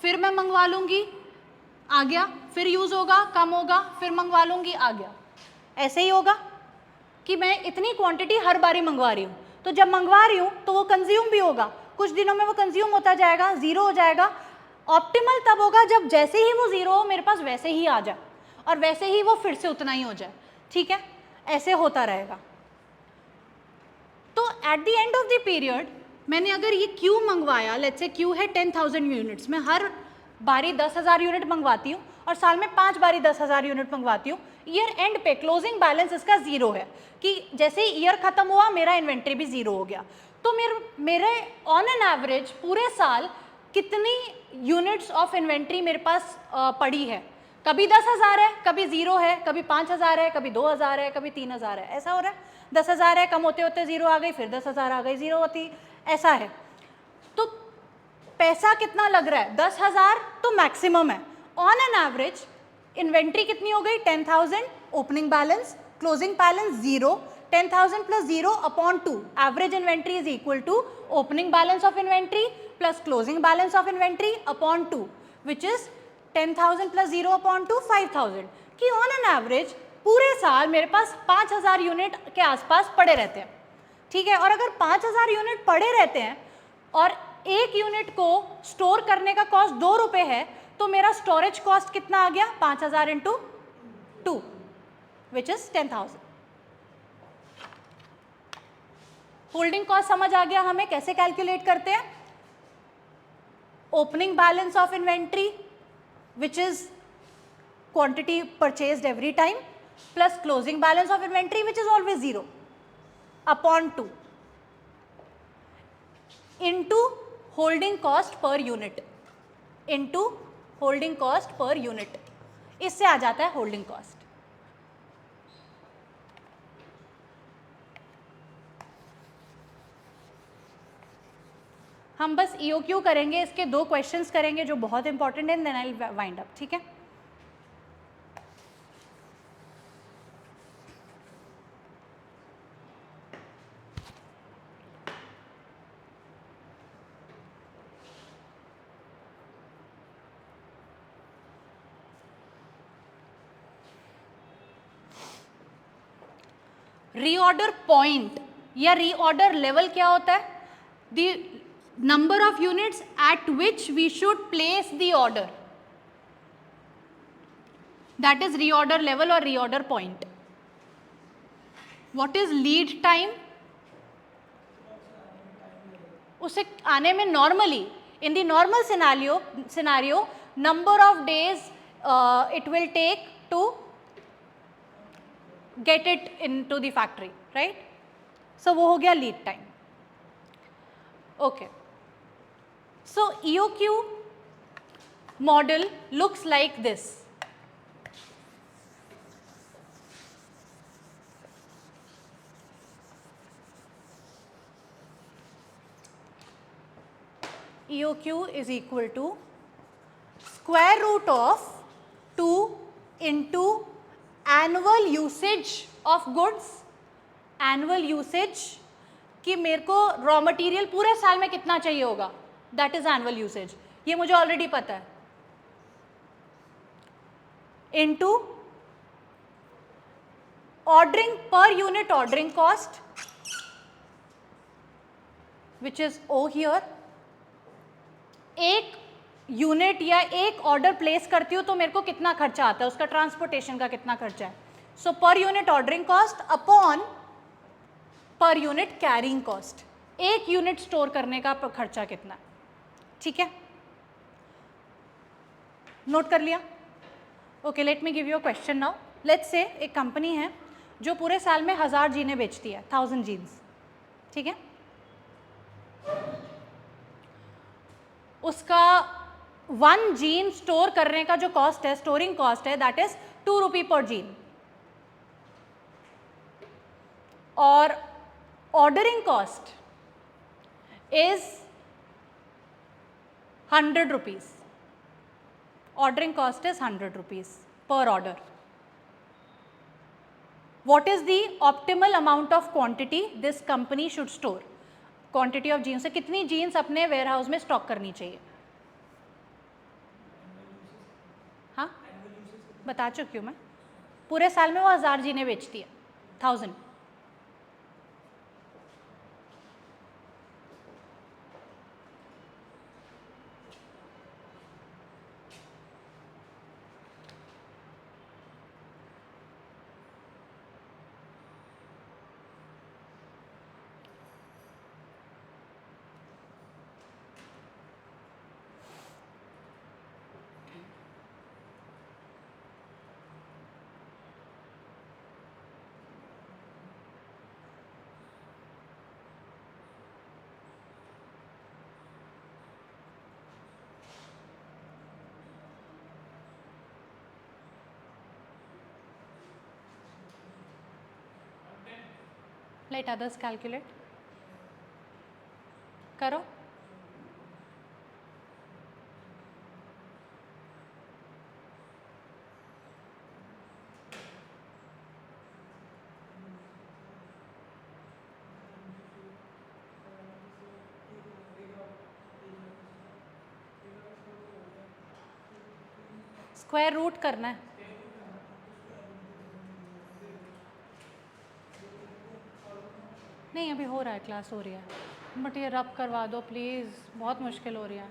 फिर मैं मंगवा लूँगी, आ गया, फिर यूज़ होगा, कम होगा, फिर मंगवा लूँगी, आ गया। ऐसे ही होगा कि मैं इतनी क्वांटिटी हर बारी मंगवा रही हूँ, तो जब मंगवा रही हूँ तो वो कंज्यूम भी होगा, कुछ दिनों में वो कंज्यूम होता जाएगा, ज़ीरो हो जाएगा। ऑप्टिमल तब होगा जब जैसे ही वो ज़ीरो हो मेरे पास वैसे ही आ जाए और वैसे ही वो फिर से उतना ही हो जाए, ठीक है, ऐसे होता रहेगा। तो at the end of the period मैंने अगर ये Q मंगवाया, लेट्स से Q है 10,000 यूनिट्स, मैं हर बारी 10,000 यूनिट मंगवाती हूँ और साल में 5 बारी 10,000 यूनिट मंगवाती हूँ, ईयर एंड पे क्लोजिंग बैलेंस इसका ज़ीरो है कि जैसे ही ईयर ख़त्म हुआ मेरा इन्वेंट्री भी ज़ीरो हो गया। तो मेरे ऑन एन एवरेज पूरे साल कितनी यूनिट्स ऑफ इन्वेंट्री मेरे पास पड़ी है, कभी 10,000 है, कभी ज़ीरो है, कभी 5,000 है, कभी 2,000 है, कभी 3,000 है, ऐसा हो रहा है। 10,000 है, कम होते होते ज़ीरो आ गई, फिर 10,000 आ गई, ज़ीरो होती, ऐसा है। तो पैसा कितना लग रहा है, 10,000 तो मैक्सिमम है। ऑन एन एवरेज इन्वेंट्री कितनी हो गई, 10,000, opening balance, closing balance zero, 10,000 plus zero upon 2, average inventory is equal to opening balance of inventory plus closing balance of inventory upon 2, which is 10,000 plus zero upon 2, 5,000, कि ऑन एन एवरेज पूरे साल मेरे पास 5,000 यूनिट के आसपास पड़े रहते हैं, ठीक है। और अगर 5,000 यूनिट पड़े रहते हैं और एक यूनिट को स्टोर करने का कॉस्ट 2 रुपये है, तो मेरा स्टोरेज कॉस्ट कितना आ गया, 5,000 into 2, which is 10,000। Holding cost समझ आ गया हमें कैसे कैलकुलेट करते हैं, opening balance of inventory which is quantity purchased every time plus closing balance of inventory which is always zero upon 2 into holding cost per unit, into holding cost per unit, इससे आ जाता है होल्डिंग कॉस्ट। हम बस EOQ करेंगे, इसके 2 क्वेश्चंस करेंगे जो बहुत इंपॉर्टेंट है, then I will wind up, ठीक है। रीऑर्डर पॉइंट या रीऑर्डर लेवल क्या होता है, the number of units at which we should place the order, that is reorder level और reorder point. What is lead time, उसे आने में normally in the normal scenario number of days it will take to get it into the factory, right? So वो हो गया lead time. Okay. So EOQ model looks like this. EOQ is equal to square root of 2 into annual usage of goods, annual usage कि मेरे को रॉ मटेरियल पूरे साल में कितना चाहिए होगा, दैट इज एनुअल यूसेज, ये मुझे ऑलरेडी पता है, into ordering per unit ordering cost which is O here. एक यूनिट या एक ऑर्डर प्लेस करती हूँ तो मेरे को कितना खर्चा आता है, उसका ट्रांसपोर्टेशन का कितना खर्चा है, so per unit ordering cost upon per unit carrying cost, एक यूनिट स्टोर करने का खर्चा कितना है, ठीक है, नोट कर लिया। Okay, let me give you a question now. Let's say एक कंपनी है जो पूरे साल में 1000 जीने बेचती है, 1000 जीन्स, ठीक है, उसका 1 जीन स्टोर करने का जो कॉस्ट है, स्टोरिंग कॉस्ट है, दैट इज 2 रुपी पर जीन। और ordering cost is 100 rupees. Ordering cost is 100 rupees per order. What is the optimal amount of quantity this company should store? Quantity of jeans से कितनी जीन्स अपने वेयर हाउस में स्टॉक करनी चाहिए? हाँ, बता चुकी हूँ मैं। पूरे साल में वो 1000 जीने बेचती है, 1000। Let others calculate. करो। स्क्वायर रूट करना है। नहीं, अभी हो रहा है, क्लास हो रही है, बट ये रब करवा दो प्लीज़, बहुत मुश्किल हो रही है।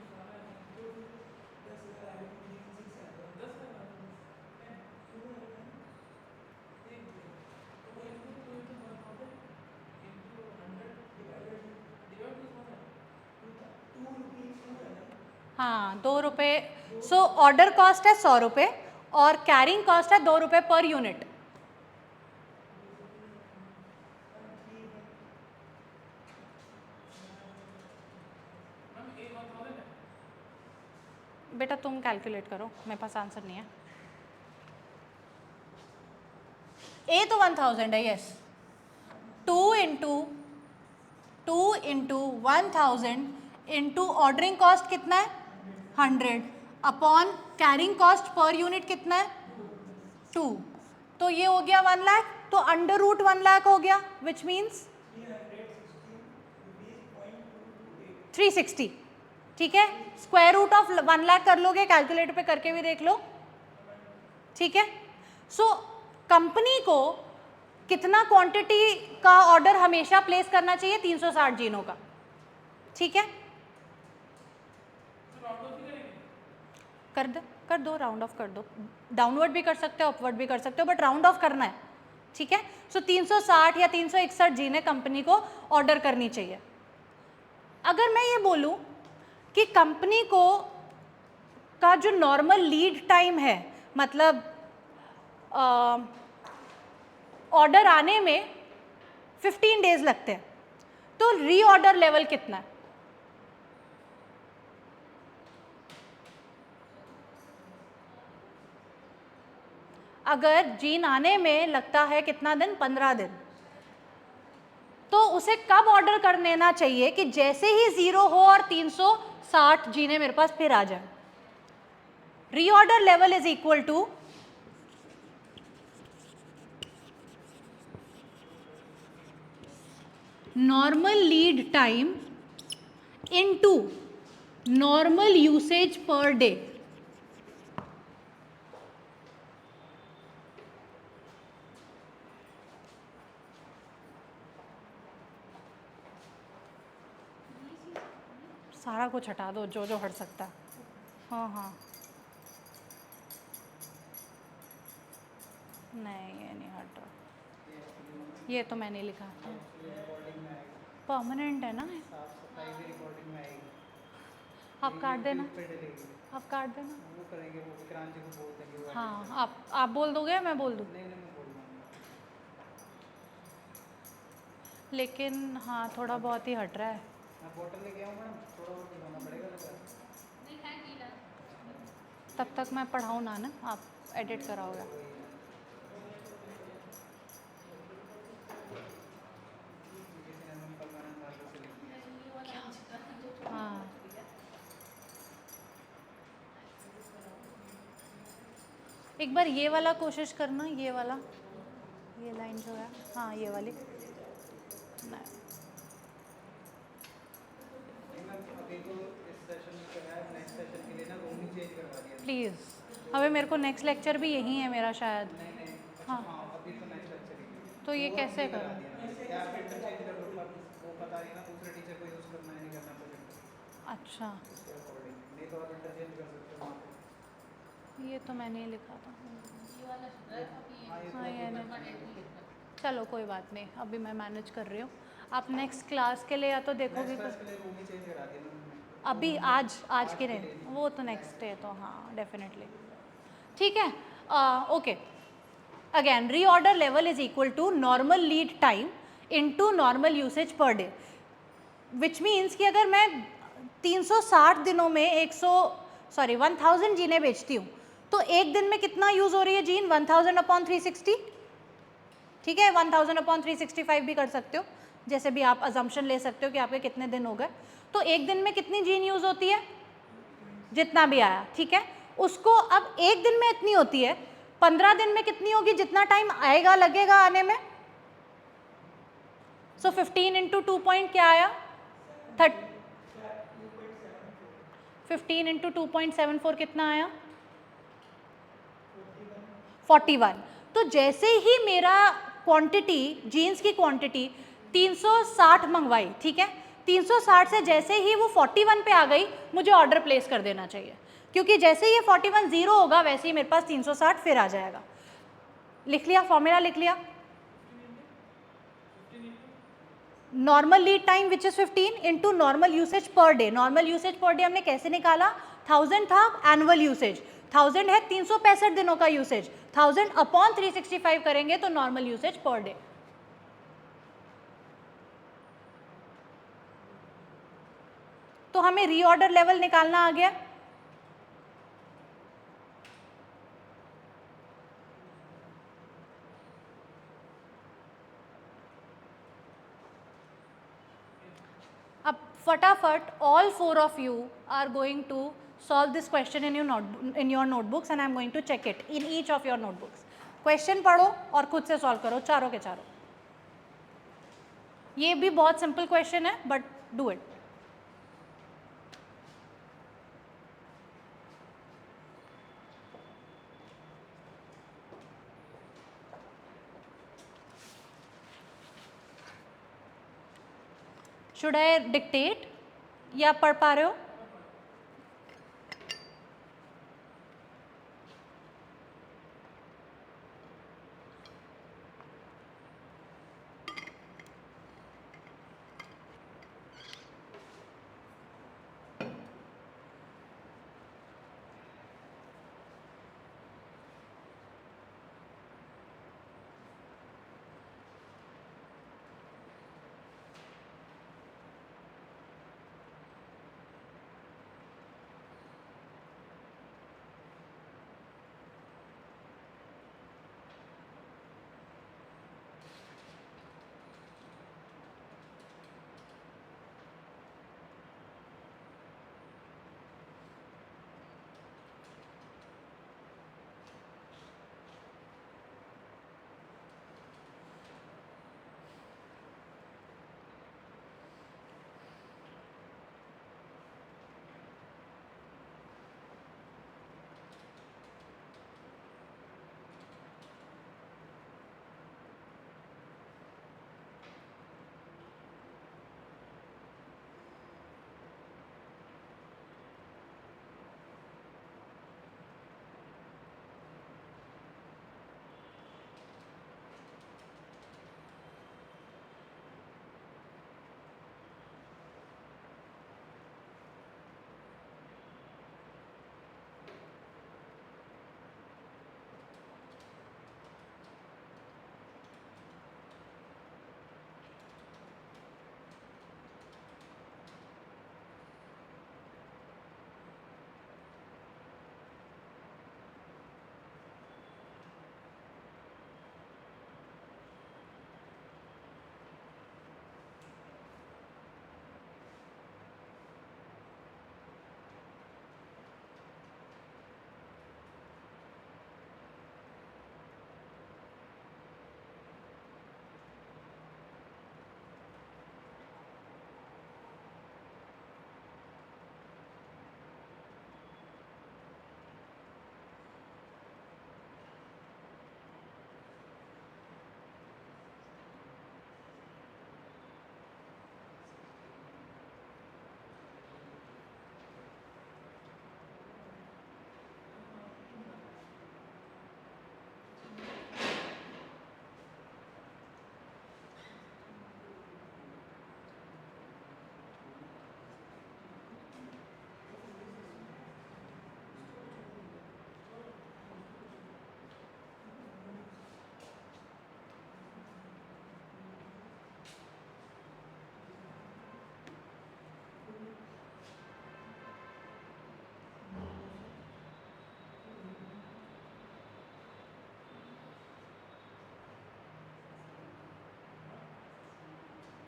हाँ, 2 रुपये। सो ऑर्डर कॉस्ट है 100 रुपये और कैरिंग कॉस्ट है 2 रुपये पर यूनिट। बेटा तुम कैलकुलेट करो, मेरे पास आंसर नहीं है। ए तो 1000 है, yes. 2 into 1000 into ordering cost कितना है 100 upon carrying cost per unit कितना है 2, तो ये हो गया 1 लाख, तो अंडर रूट 1 लाख हो गया, विच मीन्स 360। ठीक है, स्क्वायर रूट ऑफ 1 लाख कर लोगे, कैलकुलेटर पे करके भी देख लो। ठीक है, सो कंपनी को कितना क्वांटिटी का ऑर्डर हमेशा प्लेस करना चाहिए? 360 जीनों का। ठीक है, कर दो राउंड ऑफ कर दो, डाउनवर्ड भी कर सकते हो, अपवर्ड भी कर सकते हो, बट राउंड ऑफ करना है। ठीक है, सो 360 या 361 जीने कंपनी को ऑर्डर करनी चाहिए। अगर मैं ये बोलूं कि कंपनी को का जो नॉर्मल लीड टाइम है, मतलब ऑर्डर आने में 15 डेज लगते हैं, तो रीऑर्डर लेवल कितना है? अगर जीन आने में लगता है कितना दिन? 15 दिन, तो उसे कब ऑर्डर कर लेना चाहिए कि जैसे ही 0 हो और 360 जीने मेरे पास फिर आ जाए? Reorder level is equal to normal lead time into normal usage per day. सारा कुछ हटा दो, जो जो हट सकता है। हाँ हाँ, नहीं ये नहीं हट रहा, ये तो मैंने लिखा। परमानेंट है ना, आप काट देना, आप काट देना। हाँ, आप बोल दोगे या मैं बोल दूँ? लेकिन हाँ, थोड़ा बहुत ही हट रहा है। तब तक मैं पढ़ाऊँ ना आप एडिट कराओगे। हाँ एक बार ये वाला कोशिश करना, ये वाला, ये लाइन जो है, हाँ ये वाली। प्लीज़, अबे मेरे को नेक्स्ट लेक्चर भी यही है मेरा शायद। हाँ तो ये कैसे करूँ? अच्छा ये तो मैंने ही लिखा था। हाँ ये नहीं, चलो कोई बात नहीं, अभी मैं मैनेज कर रही हूँ। आप नेक्स्ट क्लास के लिए या तो देखोगे अभी आज के नहीं, वो तो नेक्स्ट डे तो हाँ डेफिनेटली ठीक है। Okay again reorder level is equal to normal lead time into normal usage per day, which means कि अगर मैं 360 दिनों में 1000 जीनें बेचती हूँ तो एक दिन में कितना यूज़ हो रही है जीन? 1000/360, ठीक है। 1000/365 भी कर सकते हो, जैसे भी आप अजम्पशन ले सकते हो कि आपके कितने दिन हो गए। तो एक दिन में कितनी जीन यूज़ होती है? जितना भी आया, ठीक है। उसको अब एक दिन में इतनी होती है, 15 दिन में कितनी होगी? जितना टाइम आएगा लगेगा आने में। सो 15 इंटू 2 पॉइंट क्या आया? 15 इंटू 2.74 कितना आया? 41। तो जैसे ही मेरा क्वांटिटी, जीन्स की क्वांटिटी 360 मंगवाई, ठीक है, 360 से जैसे ही वो 41 पे आ गई मुझे ऑर्डर प्लेस कर देना चाहिए, क्योंकि जैसे ही ये 41 जीरो होगा वैसे ही मेरे पास 360 फिर आ जाएगा। लिख लिया? फॉर्मूला लिख लिया? Normal lead time which is 15 into normal usage per day. Normal usage per day हमने कैसे निकाला? 1000 था एनुअल यूसेज, 1000 है 365 दिनों का यूसेज, 1000/365 करेंगे तो नॉर्मल यूसेज पर डे। तो हमें रीऑर्डर लेवल निकालना आ गया। अब फटाफट all 4 of you are going to solve this question in your notebooks and I am going to check it in each of your notebooks. Question पढ़ो और खुद से सॉल्व करो चारों के चारों। ये भी बहुत सिंपल क्वेश्चन है but do it. Should I dictate या पढ़ पा रहे हो?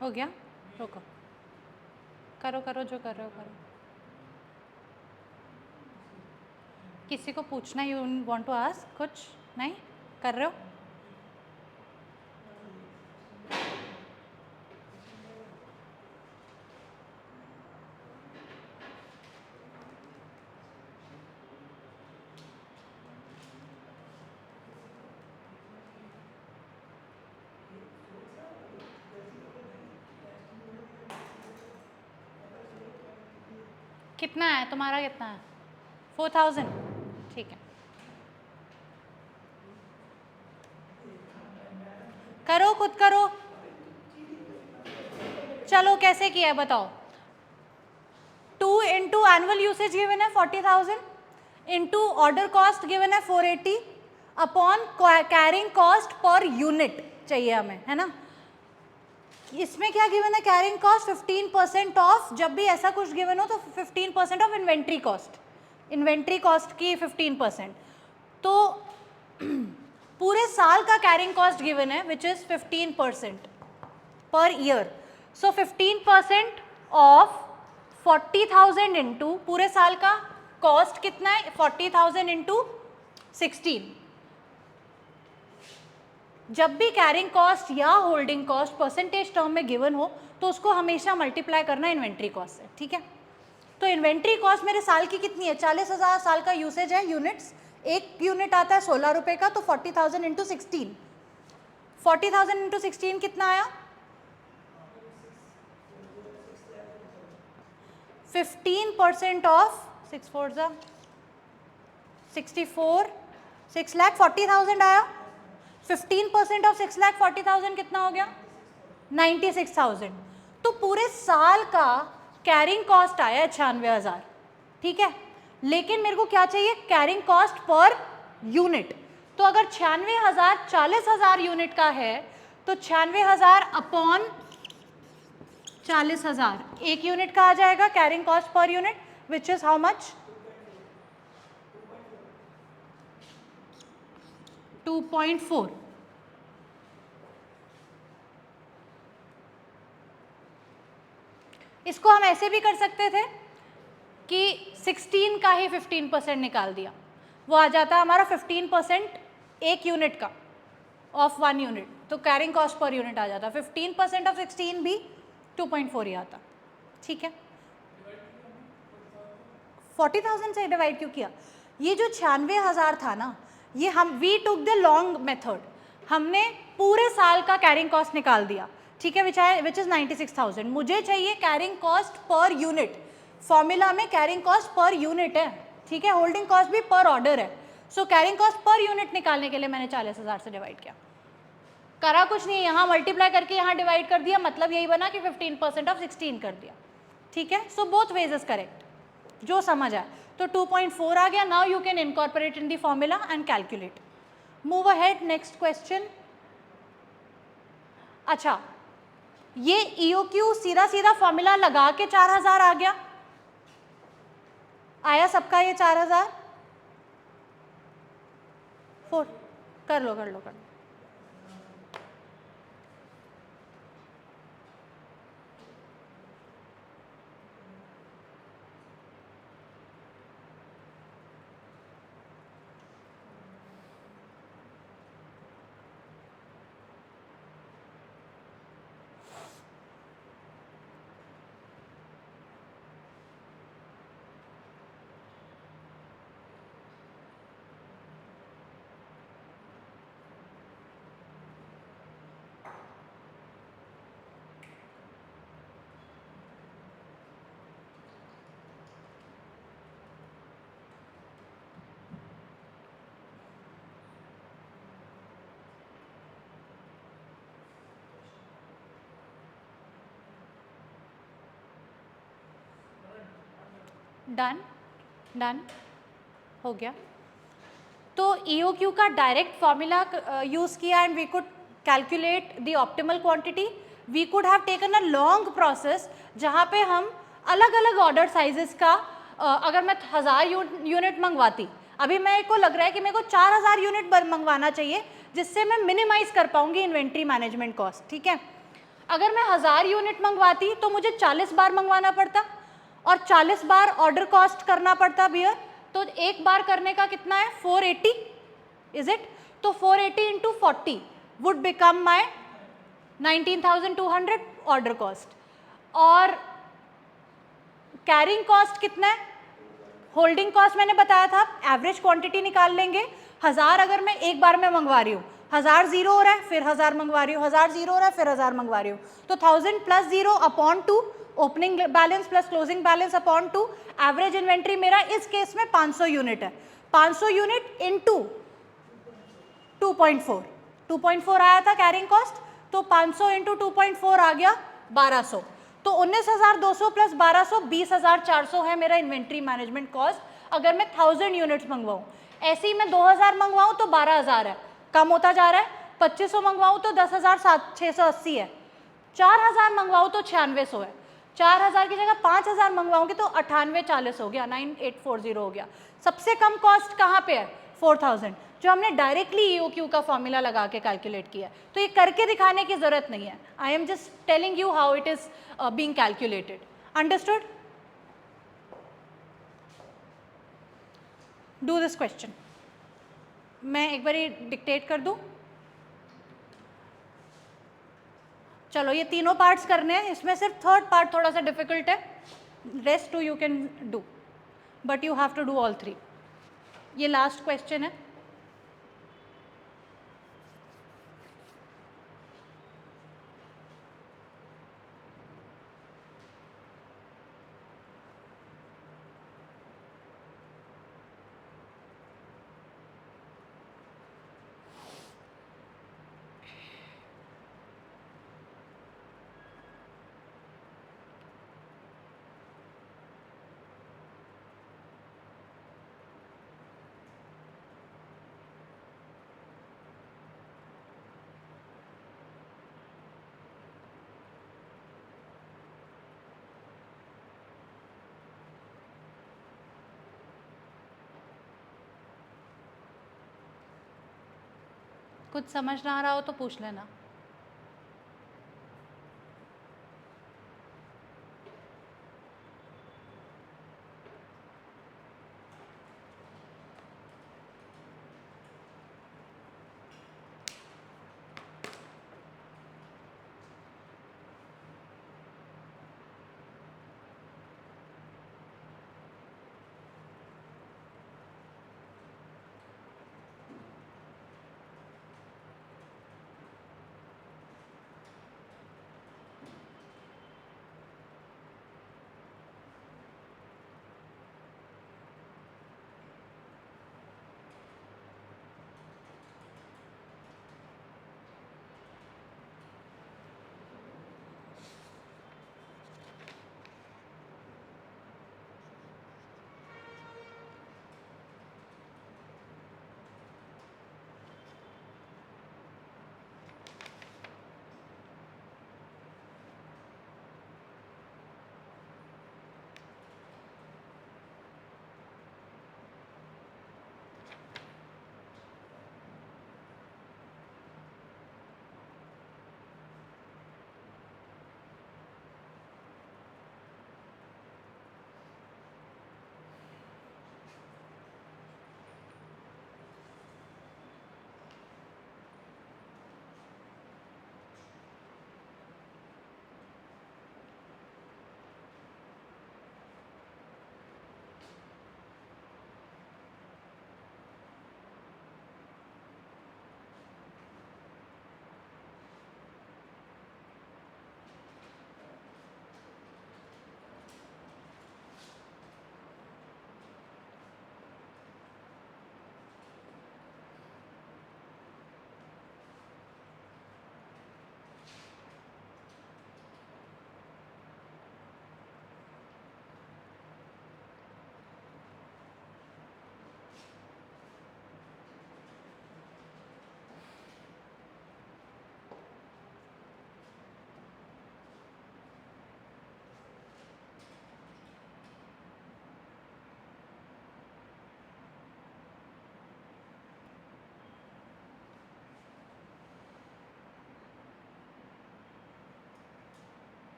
हो गया, रुको, करो करो जो कर रहे हो करो। किसी को पूछना, यू वांट टू आस्क कुछ? नहीं कर रहे हो? कितना है तुम्हारा, कितना है? 4000, ठीक है। करो, खुद करो। चलो कैसे किया है बताओ। 2 इंटू एनुअल यूसेज गिवन है 40,000 इंटू ऑर्डर कॉस्ट गिवन है 480 upon carrying cost per unit चाहिए हमें, है ना। इसमें क्या गिवन है? कैरिंग कॉस्ट 15% ऑफ, जब भी ऐसा कुछ गिवन हो तो 15% of inventory cost, inventory cost की 15%। तो पूरे साल का कैरिंग कॉस्ट गिवन है which is 15% per year. So 15% of 40,000 into पूरे साल का कॉस्ट कितना है? 40,000 इंटू 16। जब भी कैरिंग कॉस्ट या होल्डिंग कॉस्ट परसेंटेज टर्म में गिवन हो तो उसको हमेशा मल्टीप्लाई करना इन्वेंट्री कॉस्ट से, ठीक है। तो इन्वेंट्री कॉस्ट मेरे साल की कितनी है? 40,000 साल का यूसेज है यूनिट्स, एक यूनिट आता है 16 रुपए का, तो 40,000 इंटू 16, 40,000 इंटू 16 कितना आया? 15% ऑफ 6 4 64, 6,40,000 आया। 15% ऑफ 6,40,000 कितना हो गया? 96,000। तो पूरे साल का कैरिंग कॉस्ट आया 96,000, ठीक है। लेकिन मेरे को क्या चाहिए? Carrying cost per unit. तो अगर 96,000 40,000 यूनिट का है तो 96,000 अपॉन 40,000 एक यूनिट का आ जाएगा carrying cost per unit, which is how much? 2.4। इसको हम ऐसे भी कर सकते थे कि 16 का ही 15% निकाल दिया, वो आ जाता हमारा 15% एक यूनिट का ऑफ 1 यूनिट, तो कैरिंग कॉस्ट पर यूनिट आ जाता। 15% ऑफ 16 भी 2.4 ही आता, ठीक है। 40,000 से डिवाइड क्यों किया? ये जो 96,000 था ना, ये हम we took the long method, हमने पूरे साल का कैरिंग कॉस्ट निकाल दिया, ठीक है, विच इज 96,000। मुझे चाहिए carrying cost per unit, formula में कैरिंग कॉस्ट पर यूनिट है, ठीक है, होल्डिंग कॉस्ट भी पर ऑर्डर है। सो कैरिंग कॉस्ट पर यूनिट निकालने के लिए मैंने 40,000 से डिवाइड किया, करा कुछ नहीं, यहाँ मल्टीप्लाई करके यहाँ डिवाइड कर दिया, मतलब यही बना कि 15% ऑफ 16 कर दिया, ठीक है। So both ways is correct, जो समझ आए। तो 2.4 आ गया। Now you can incorporate in the formula and calculate. Move ahead, next question. अच्छा, ये EOQ सीधा सीधा फॉर्मूला लगा के 4,000 आ गया, आया सबका ये 4,000? 4 कर लो कर लो कर लो। डन डन हो गया। तो EOQ का डायरेक्ट फॉर्मूला यूज किया and we could calculate the optimal quantity. We could have taken a long process जहाँ पे हम अलग अलग ऑर्डर साइजेस का अगर मैं 1000 यूनिट मंगवाती, अभी मेरे को लग रहा है कि मेरे को 4,000 यूनिट मंगवाना चाहिए जिससे मैं मिनिमाइज कर पाऊंगी इन्वेंट्री मैनेजमेंट कॉस्ट, ठीक है। अगर मैं 1000 यूनिट मंगवाती तो मुझे 40 बार मंगवाना पड़ता और 40 बार ऑर्डर कॉस्ट करना पड़ता बियर, तो एक बार करने का कितना है 480, इज इट? तो 480 into 40 would become my 19,200 order cost. और कैरिंग कॉस्ट कितना है? होल्डिंग कॉस्ट मैंने बताया था, एवरेज क्वांटिटी निकाल लेंगे। 1000 अगर मैं एक बार में मंगवा रही हूँ, 1000 जीरो हो रहा है, फिर 1000 मंगवा रही हूँ, 1000 जीरो हो रहा है, फिर 1000 मंगवा रही हूँ, तो 1000 plus zero upon 2, opening balance plus closing balance upon 2, average inventory मेरा इस केस में 500 यूनिट है। 500 यूनिट इनटू 2.4, 2.4 आया था कैरिंग कॉस्ट, तो 500 इंटू 2.4 आ गया 1200, तो 19,200 प्लस 1200 20,400 है मेरा इन्वेंट्री मैनेजमेंट कॉस्ट अगर मैं 1000 यूनिट्स मंगवाऊँ। ऐसे ही मैं 2000 मंगवाऊँ तो 12,000 है, कम होता जा रहा है। 2500 मंगवाऊँ तो 10,680 है, 4000 मंगवाऊँ तो 9600 है, 4000 की जगह 5000 मंगवाऊंगी तो 9840 हो गया, 9840 हो गया। सबसे कम कॉस्ट कहाँ पे है? 4000, जो हमने डायरेक्टली ईओक्यू का फॉर्मूला लगा के कैलकुलेट किया। तो ये करके दिखाने की जरूरत नहीं है, I am just telling you how it is being calculated. Understood? Do this question. मैं एक बार डिक्टेट कर दूं। चलो ये तीनों पार्ट्स करने हैं, इसमें सिर्फ थर्ड पार्ट थोड़ा सा डिफिकल्ट है, rest two you can do, but you have to do all 3। ये लास्ट क्वेश्चन है। कुछ समझ ना आ रहा हो तो पूछ लेना।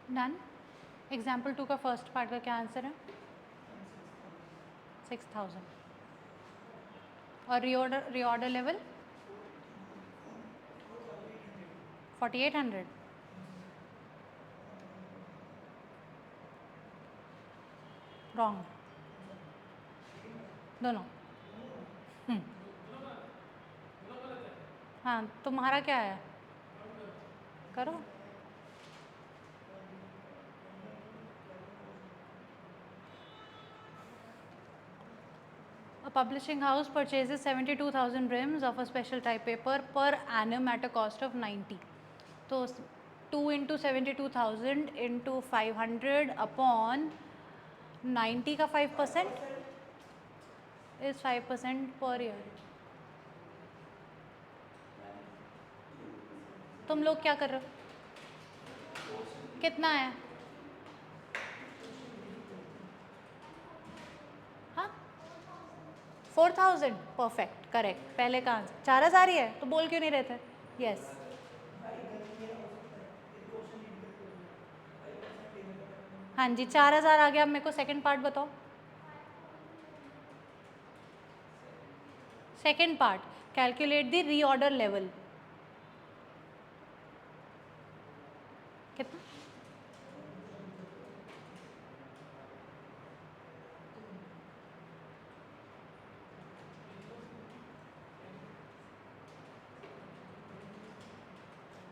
डन। एग्जाम्पल 2 का फर्स्ट पार्ट का क्या आंसर है? 6000। और रीऑर्डर लेवल 4800। रॉन्ग दोनों। हाँ, तुम्हारा क्या है? करो। A publishing house purchases 72,000 rims of a special type paper per annum at a cost of 90. तो 2 into 72,000 into 500 upon 90 का 5% is 5% per year. तुम लोग क्या कर रहे हो? कितना है? हाँ, 4000। Perfect, correct. पहले का आंसर 4000 ही है, तो बोल क्यों नहीं रहे थे? यस। हाँ जी, 4000 आ गया। अब मेरे को सेकंड पार्ट बताओ। Second part, calculate the reorder level. कितना?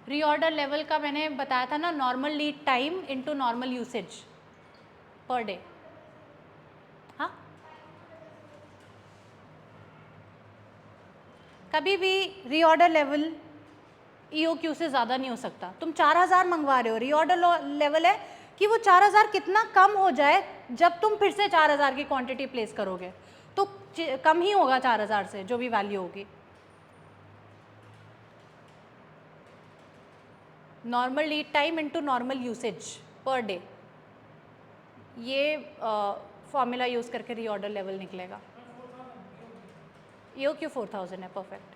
रीऑर्डर लेवल का मैंने बताया था ना, normal lead time into normal usage per day. हाँ, कभी भी रीऑर्डर लेवल ईओक्यू से ज़्यादा नहीं हो सकता। तुम 4000 मंगवा रहे हो, रीऑर्डर लेवल है कि वो 4000 कितना कम हो जाए जब तुम फिर से 4000 की क्वांटिटी प्लेस करोगे, तो कम ही होगा 4000 से जो भी वैल्यू होगी। Normal lead time into normal usage per day, ये फॉर्मूला यूज़ करके रीऑर्डर लेवल निकलेगा। ईओक्यू 4000 है। परफेक्ट।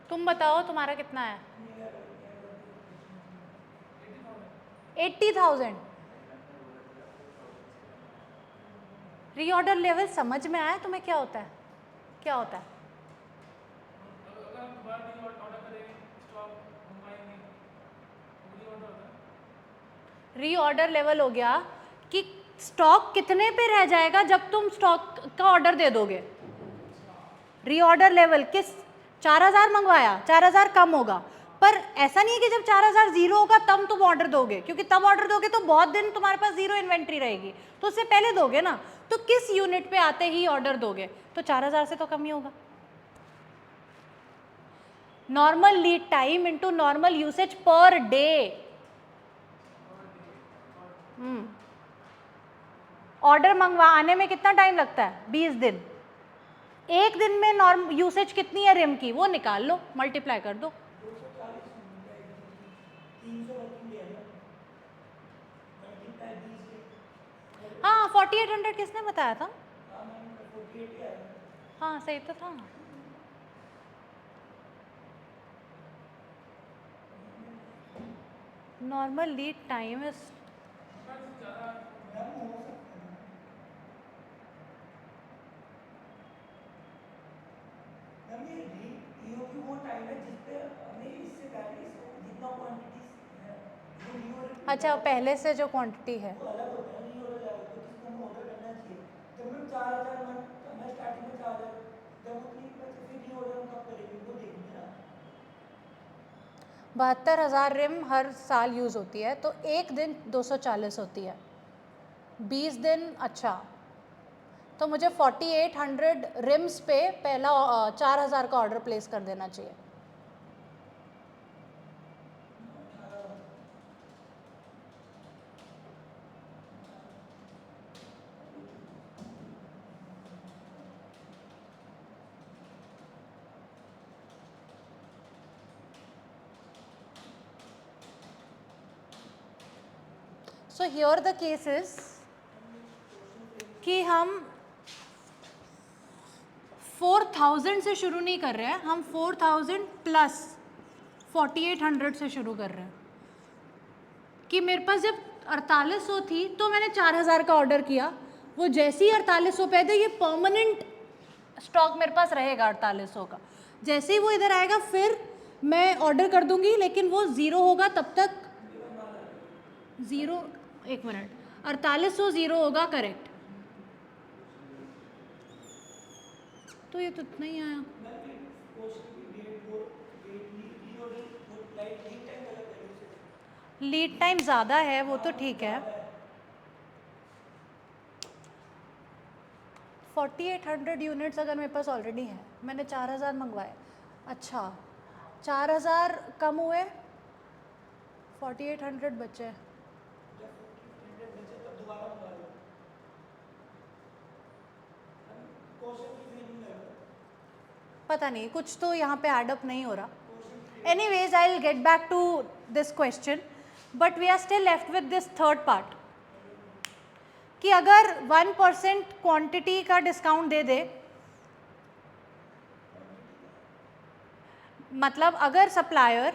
तुम बताओ तुम्हारा कितना है? 80,000। रीऑर्डर लेवल समझ में आया तुम्हें क्या होता है? क्या होता है? रीऑर्डर लेवल हो गया कि स्टॉक कितने पे रह जाएगा जब तुम स्टॉक का ऑर्डर दे दोगे। रीऑर्डर लेवल किस 4000 मंगवाया, 4000 कम होगा, पर ऐसा नहीं है कि जब 4000 जीरो होगा तब तुम ऑर्डर दोगे, क्योंकि तब ऑर्डर दोगे तो बहुत दिन तुम्हारे पास जीरो इन्वेंट्री रहेगी, तो उससे पहले दोगे ना। तो किस यूनिट पे आते ही ऑर्डर दोगे, तो 4000 से तो कम ही होगा। Normal lead time into normal usage per day. Order मंगवा आने में कितना टाइम लगता है? 20 दिन। एक दिन में नॉर्मल यूसेज कितनी है रिम की, वो निकाल लो, मल्टीप्लाई कर दो। हाँ, 4800 किसने बताया था? हाँ, सही तो था। नॉर्मल लीड टाइम इज वो टाइम है जिस पे हमें इससे पहले इस अच्छा, पहले से जो क्वांटिटी है बहत्तर हज़ार रिम हर साल यूज़ होती है, तो एक दिन 240 होती है, 20 दिन। अच्छा, तो मुझे 4800 रिम्स पे पहला 4000 का ऑर्डर प्लेस कर देना चाहिए। So here the case is कि हम 4000 से शुरू नहीं कर रहे हैं, हम 4000 प्लस 4800 से शुरू कर रहे हैं। कि मेरे पास जब 4800 थी तो मैंने 4000 का ऑर्डर किया, वो जैसे ही 4800 पे थे, ये परमानेंट स्टॉक मेरे पास रहेगा 4800 का। जैसे ही वो इधर आएगा फिर मैं ऑर्डर कर दूंगी, लेकिन वो ज़ीरो होगा तब तक। ज़ीरो, एक मिनट, 4800 ज़ीरो होगा, करेक्ट। तो ये तो इतना ही आया। लीड टाइम ज़्यादा है, वो तो ठीक है। 4800 यूनिट्स अगर मेरे पास ऑलरेडी है, मैंने 4000 मंगवाए। अच्छा, 4000 कम हुए, 4800 बचे। पता नहीं, कुछ तो यहाँ पे एडअप नहीं हो रहा। Anyways, I'll get back to this question, but we are still left with this third part कि अगर 1% क्वांटिटी का डिस्काउंट दे दे, मतलब अगर सप्लायर,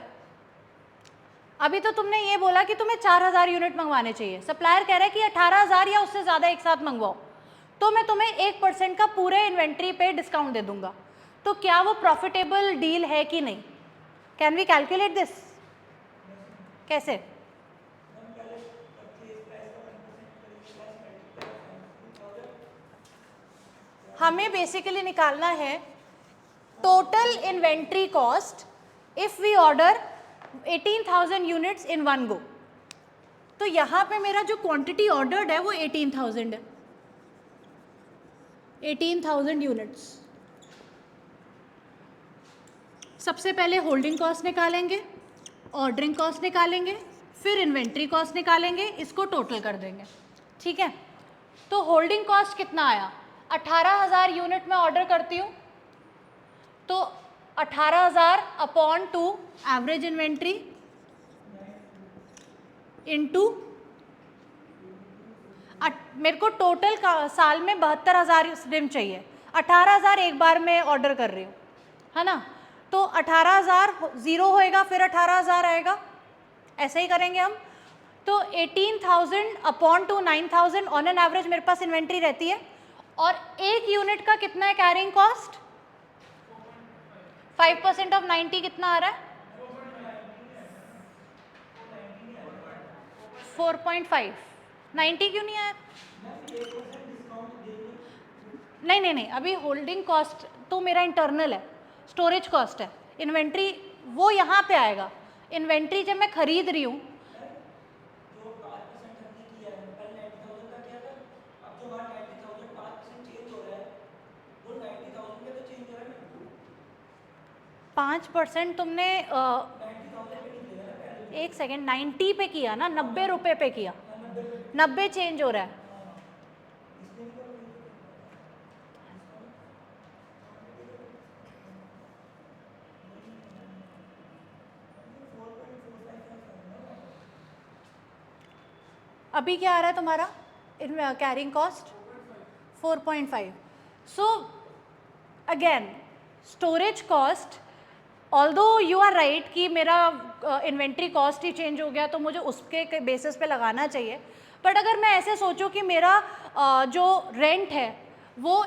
अभी तो तुमने ये बोला कि तुम्हें 4000 यूनिट मंगवाने चाहिए, सप्लायर कह रहा है कि 18000 या उससे ज़्यादा एक साथ मंगवाओ, तो मैं तुम्हें 1% का पूरे इन्वेंट्री पे डिस्काउंट दे दूंगा। तो क्या वो प्रॉफिटेबल डील है कि नहीं? Can we calculate this? कैसे? हमें बेसिकली निकालना है total inventory cost if we order 18,000 units in one go. तो यहाँ पे मेरा जो क्वांटिटी ऑर्डर्ड है वो 18,000 है, 18,000 यूनिट्स। सबसे पहले होल्डिंग कॉस्ट निकालेंगे, ऑर्डरिंग कॉस्ट निकालेंगे, फिर इन्वेंट्री कॉस्ट निकालेंगे, इसको टोटल कर देंगे। ठीक है, तो होल्डिंग कॉस्ट कितना आया? 18,000 यूनिट में ऑर्डर करती हूँ, तो 18,000 अपॉन 2 एवरेज इन्वेंट्री इनटू, मेरे को टोटल साल में 72,000 रिम चाहिए, 18,000 एक बार में ऑर्डर कर रही हूँ, है ना? तो 18,000 ज़ीरो होएगा, फिर 18,000 आएगा, ऐसे ही करेंगे हम। तो 18,000 upon two 9,000 on an average मेरे पास इन्वेंट्री रहती है। और एक यूनिट का कितना है कैरिंग कॉस्ट? 5% ऑफ 90 कितना आ रहा है? 4.5। 90 क्यों नहीं आया? नहीं नहीं नहीं, अभी होल्डिंग कॉस्ट तो मेरा इंटरनल है, स्टोरेज कॉस्ट है, इन्वेंट्री वो यहाँ पे आएगा। इन्वेंट्री जब मैं खरीद रही हूँ, पाँच % तुमने एक सेकेंड, 90 पे किया ना, 90 रुपये पे किया, 90 चेंज हो रहा है। अभी क्या आ रहा है तुम्हारा carrying cost? 4.5। So again storage cost, although you are right कि मेरा इन्वेंट्री कॉस्ट ही चेंज हो गया तो मुझे उसके बेसिस पे लगाना चाहिए, बट अगर मैं ऐसे सोचूं कि मेरा जो रेंट है वो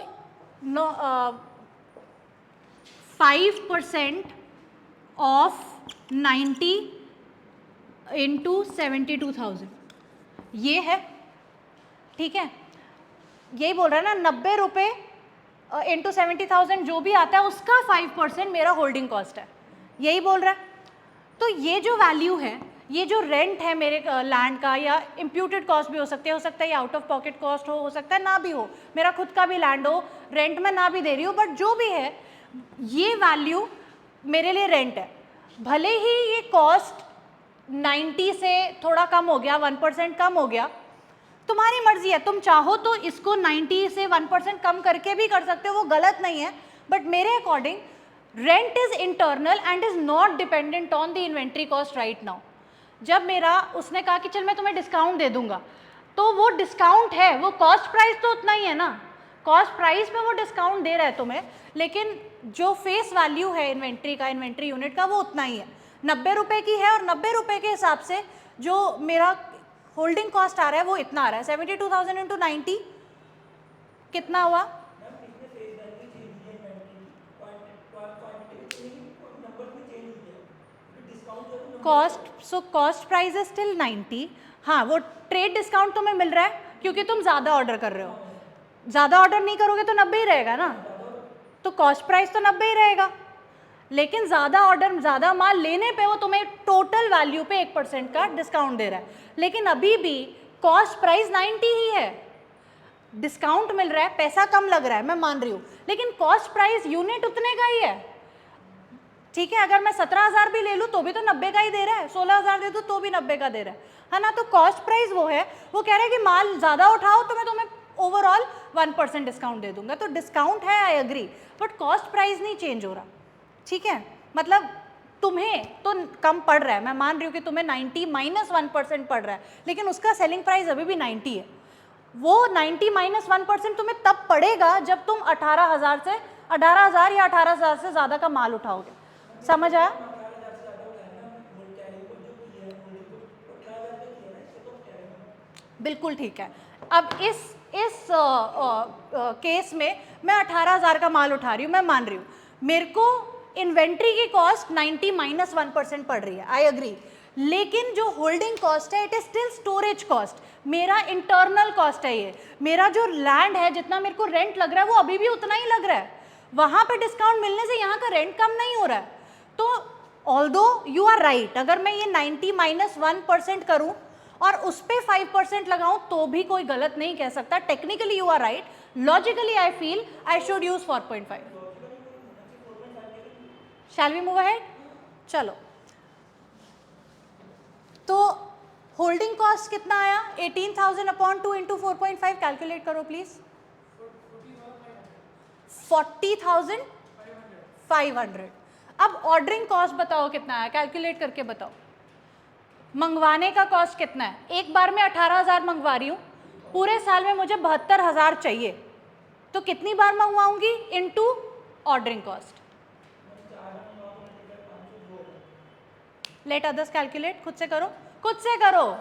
5% ऑफ 90 इंटू 72,000 ये है, ठीक है। यही बोल रहा है ना, 90 रुपये इंटू 70,000 जो भी आता है उसका 5% मेरा होल्डिंग कॉस्ट है, यही बोल रहा है। तो ये जो वैल्यू है, ये जो रेंट है मेरे लैंड का, या इम्प्यूटेड कॉस्ट भी हो सकता है या आउट ऑफ पॉकेट कॉस्ट हो सकता है ना भी हो, मेरा खुद का भी लैंड हो, रेंट में ना भी दे रही हो, बट जो भी है ये वैल्यू मेरे लिए रेंट है। भले ही ये कॉस्ट 90 से थोड़ा कम हो गया, 1% कम हो गया, तुम्हारी मर्जी है, तुम चाहो तो इसको 90 से 1% कम करके भी कर सकते हो, वो गलत नहीं है, बट मेरे according rent is internal and is not dependent on the inventory cost right now. जब मेरा उसने कहा कि चल मैं तुम्हें डिस्काउंट दे दूंगा, तो वो डिस्काउंट है, वो कॉस्ट प्राइस तो उतना ही है ना, कॉस्ट प्राइस में वो डिस्काउंट दे रहा है तुम्हें, लेकिन जो फेस वैल्यू है इन्वेंट्री का, इन्वेंट्री यूनिट का, वो उतना ही है, 90 रुपये की है, और 90 रुपये के हिसाब से जो मेरा होल्डिंग कॉस्ट आ रहा है वो इतना आ रहा है, 72,000 इंटू 90 कितना हुआ? Cost, so cost price is still 90। हाँ, वो ट्रेड डिस्काउंट तुम्हें मिल रहा है क्योंकि तुम ज़्यादा ऑर्डर कर रहे हो, ज़्यादा ऑर्डर नहीं करोगे तो 90 ही रहेगा ना, तो कॉस्ट प्राइस तो 90 ही रहेगा, लेकिन ज़्यादा ऑर्डर, ज़्यादा माल लेने पे वो तुम्हें टोटल वैल्यू पे 1% का डिस्काउंट दे रहा है, लेकिन अभी भी कॉस्ट प्राइस 90 ही है, डिस्काउंट मिल रहा है, पैसा कम लग रहा है, मैं मान रही हूँ, लेकिन कॉस्ट प्राइस यूनिट उतने का ही है, ठीक है। अगर मैं 17,000 भी ले लूँ तो भी तो 90 का ही दे रहा है, 16,000 दे दूँ तो भी 90 का दे रहा है ना। तो कॉस्ट प्राइस वो है, वो कह रहा है कि माल ज़्यादा उठाओ तो मैं तुम्हें ओवरऑल 1% डिस्काउंट दे दूंगा, तो डिस्काउंट है, I agree, but cost price नहीं चेंज हो रहा, ठीक है। मतलब तुम्हें तो कम पड़ रहा है, मैं मान रही हूँ कि तुम्हें 90 माइनस 1% पड़ रहा है, लेकिन उसका सेलिंग प्राइस अभी भी 90 है, वो 90 माइनस 1% तुम्हें तब पड़ेगा जब तुम 18,000 या 18,000 से ज़्यादा का माल उठाओगे, समझ आया? बिल्कुल ठीक है। अब इस केस में मैं 18,000 का माल उठा रही हूँ, मैं मान रही हूँ, मेरे को इन्वेंट्री की कॉस्ट 90 माइनस 1% पड़ रही है, आई एग्री, लेकिन जो होल्डिंग कॉस्ट है it is still storage cost, मेरा इंटरनल कॉस्ट है ये, मेरा जो लैंड है जितना मेरे को रेंट लग रहा है वो अभी भी उतना ही लग रहा है, वहाँ पे डिस्काउंट मिलने से यहाँ का रेंट कम नहीं हो रहा है। तो ऑल्दो यू आर राइट, अगर मैं ये 90 माइनस 1% करूँ और उस पर 5% लगाऊं तो भी कोई गलत नहीं कह सकता, technically you are right, logically I feel I should use 4.5। Shall we move ahead? चलो, तो होल्डिंग कॉस्ट कितना आया? 18,000 अपॉन 2 इंटू 4.5, कैलकुलेट करो प्लीज। 40,500। अब ऑर्डरिंग कॉस्ट बताओ कितना आया, कैलकुलेट करके बताओ। मंगवाने का कॉस्ट कितना है? एक बार में 18,000 मंगवा रही हूँ, पूरे साल में मुझे 72,000 चाहिए, तो कितनी बार मंगवाऊंगी into ordering cost. Let others calculate, खुद से करो, खुद से करो।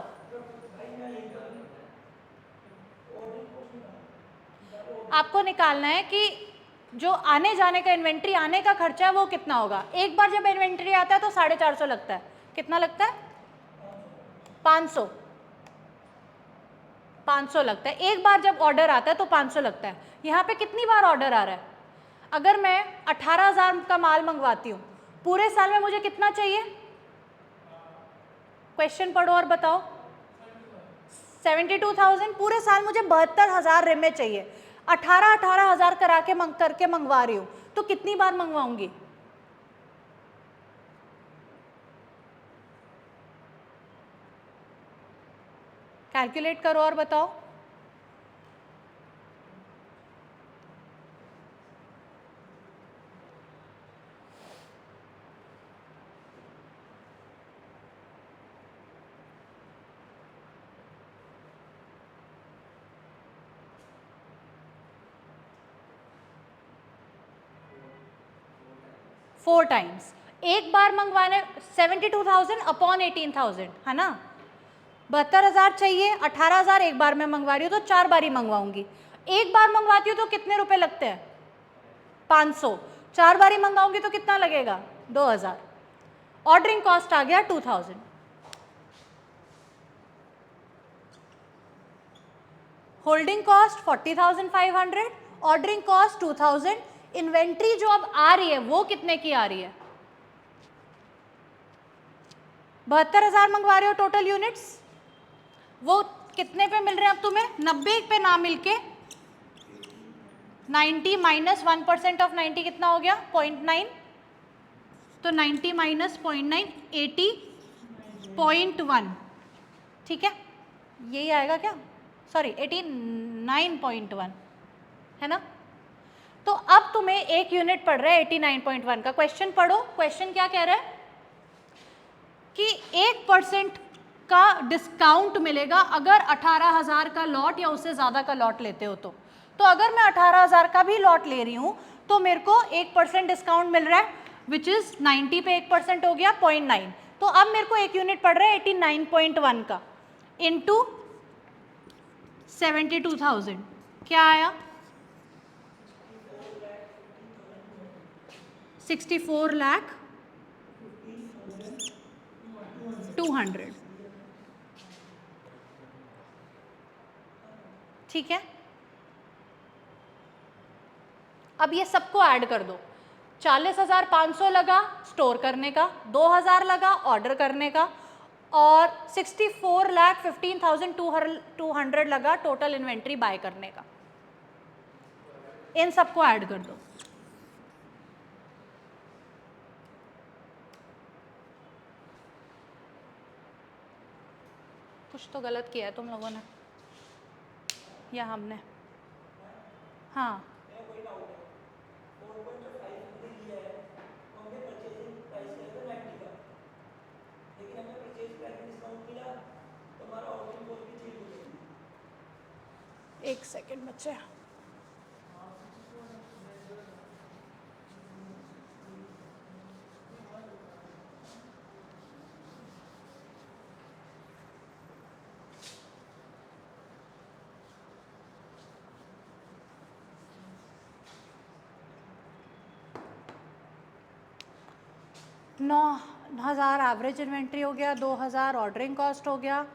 आपको निकालना है कि जो आने जाने का इन्वेंट्री आने का खर्चा है वो कितना होगा। एक बार जब इन्वेंट्री आता है तो 450 लगता है, कितना लगता है? 500 लगता है। एक बार जब ऑर्डर आता है तो 500 लगता है। यहाँ पे कितनी बार ऑर्डर आ रहा है? अगर मैं 18,000 का माल मंगवाती हूँ, पूरे साल में मुझे कितना चाहिए? क्वेश्चन पढ़ो और बताओ। 72,000, पूरे साल मुझे 72,000 रिमे चाहिए, 18,000 करके मंगवा रही हूँ, तो कितनी बार मंगवाऊंगी? कैलकुलेट करो और बताओ। फोर टाइम्स, एक बार मंगवाने 72,000 अपॉन 18,000 है ना, 72,000 चाहिए, 18,000 एक बार में मंगवा रही हूँ तो 4 बार ही मंगवाऊंगी। एक बार मंगवाती हूँ तो कितने रुपए लगते हैं? 500। 4 बार ही मंगवाऊंगी तो कितना लगेगा? 2,000। ऑर्डरिंग कॉस्ट आ गया 2,000। Holding cost 40,500, ordering cost 2,000, inventory जो अब आ रही है वो कितने की आ रही है? 72,000 मंगवा रहे हो टोटल यूनिट्स, वो कितने पे मिल रहे हैं अब तुम्हें? 90 पे ना मिलके 90 माइनस 1% ऑफ 90 कितना हो गया? 0.9, तो 90 माइनस 0.9 80.1, ठीक है, यही आएगा क्या? सॉरी 89.1 है ना। तो अब तुम्हें एक यूनिट पड़ रहा है 89.1 का। क्वेश्चन पढ़ो, क्वेश्चन क्या कह रहा है कि 1% का डिस्काउंट मिलेगा अगर 18,000 का लॉट या उससे ज़्यादा का लॉट लेते हो तो अगर मैं 18,000 का भी लॉट ले रही हूँ तो मेरे को 1% डिस्काउंट मिल रहा है, विच इज़ 90 पे 1% हो गया 0.9। तो अब मेरे को एक यूनिट पड़ रहा है 89.1 का इंटू 72,000, क्या आया? 64,200, ठीक है। अब ये सबको ऐड कर दो, 40,500 लगा स्टोर करने का, 2,000 लगा ऑर्डर करने का, और 64,15,200 लगा टोटल इन्वेंट्री बाय करने का। इन सबको ऐड कर दो। कुछ तो गलत किया है तुम लोगों ने या हमने? हाँ, एक सेकेंड बच्चे, नौ 9,000 एवरेज इन्वेंट्री हो गया, 2,000 ऑर्डरिंग कॉस्ट हो गया,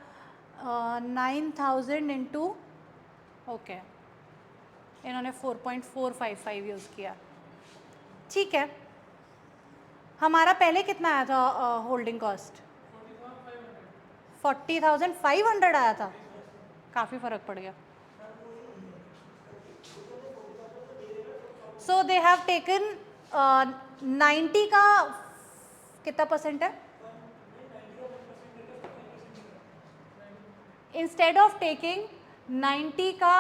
9,000 इंटू, ओके इन्होंने 4.455 यूज़ किया, ठीक है। हमारा पहले कितना आया था होल्डिंग कॉस्ट? 40,500 आया था, काफ़ी फ़र्क पड़ गया। सो दे हैव टेकन 90 का कितना परसेंट है? इंस्टेड ऑफ टेकिंग 90 का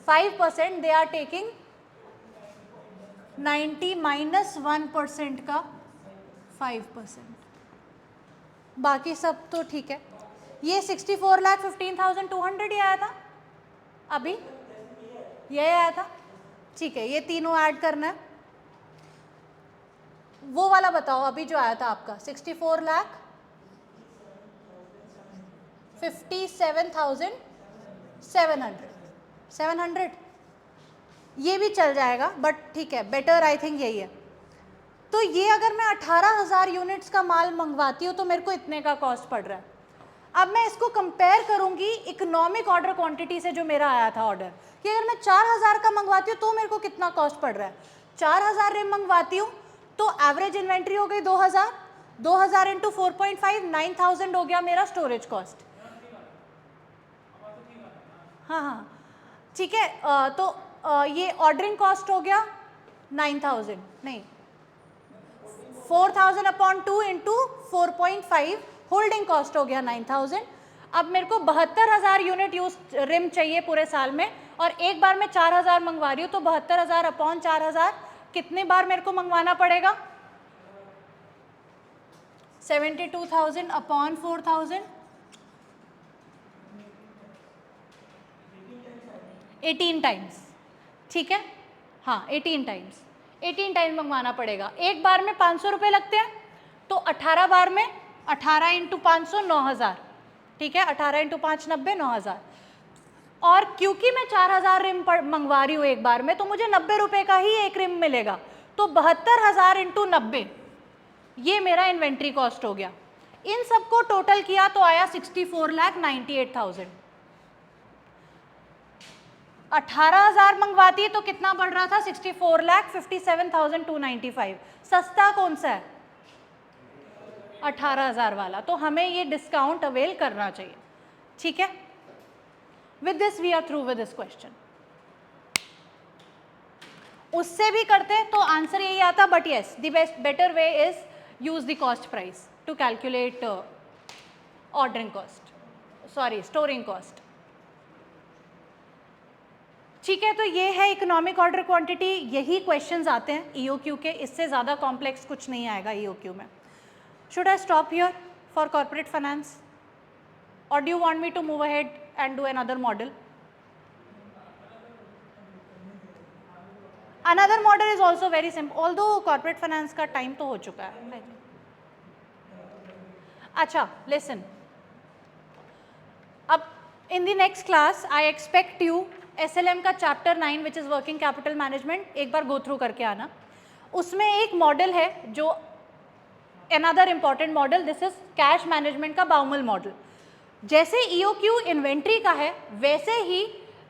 5% दे आर टेकिंग 90 माइनस 1% का 5%, बाकी सब तो ठीक है। ये 64,15,200 ही आया था अभी, ये आया था, ठीक है। ये तीनों ऐड करना है। वो वाला बताओ अभी जो आया था आपका 64,57,700, ये भी चल जाएगा बट ठीक है, बेटर आई थिंक यही है। तो ये अगर मैं 18,000 यूनिट्स का माल मंगवाती हूँ तो मेरे को इतने का कॉस्ट पड़ रहा है। अब मैं इसको कंपेयर करूंगी इकोनॉमिक ऑर्डर क्वांटिटी से जो मेरा आया था ऑर्डर, कि अगर मैं 4,000 का मंगवाती हूँ तो मेरे को कितना कॉस्ट पड़ रहा है। 4,000 रिम मंगवाती हूँ तो एवरेज इन्वेंट्री हो गई 2,000, 2,000 इंटू 4.5 9,000 हो गया मेरा स्टोरेज कॉस्ट। हाँ हाँ ठीक है, तो ये ऑर्डरिंग कॉस्ट हो गया 9,000, नहीं 4,000 अपॉन 2 इंटू 4.5, होल्डिंग कॉस्ट हो गया 9,000। अब मेरे को 72,000 यूनिट यूज रिम चाहिए पूरे साल में, और एक बार मैं 4,000 मंगवा रही हूँ तो 72,000 अपॉन 4,000 कितने बार मेरे को मंगवाना पड़ेगा? 72,000 अपॉन 4,000, 18 टाइम्स, ठीक है। हाँ 18 टाइम्स, 18 टाइम्स मंगवाना पड़ेगा। एक बार में 500 रुपये लगते हैं, तो 18 बार में 18 इंटू 500 9,000, ठीक है, 18 इंटू 5 90 9,000। और क्योंकि मैं 4,000 रिम मंगवा रही हूँ एक बार में, तो मुझे 90 रुपये का ही एक रिम मिलेगा, तो 72,000 इंटू 90, ये मेरा इन्वेंट्री कॉस्ट हो गया। इन सबको टोटल किया तो आया 64,98,000। 18,000 मंगवाती तो कितना पड़ रहा था? 64,57,295। सस्ता कौन सा है? 18,000 वाला। तो हमें ये डिस्काउंट अवेल करना चाहिए, ठीक है। With this we are through with this question. उससे भी करते तो आंसर यही आता, but yes the better way is use the cost price to calculate ordering cost, sorry storing cost, ठीक है। तो ये है इकोनॉमिक ऑर्डर क्वांटिटी, यही क्वेश्चंस आते हैं ईओक्यू के, इससे ज़्यादा कॉम्प्लेक्स कुछ नहीं आएगा ईओक्यू में। Should I stop here for corporate finance और do you want me to move ahead and do another model? Another model is also very simple, although corporate finance का टाइम तो हो चुका है। अच्छा लिसन, अब in the next class I expect you SLM का chapter 9 which is working capital management एक बार गो थ्रू करके आना। उसमें एक मॉडल है जो another important model, this is cash management का बाउमल मॉडल। जैसे EOQ इन्वेंट्री का है वैसे ही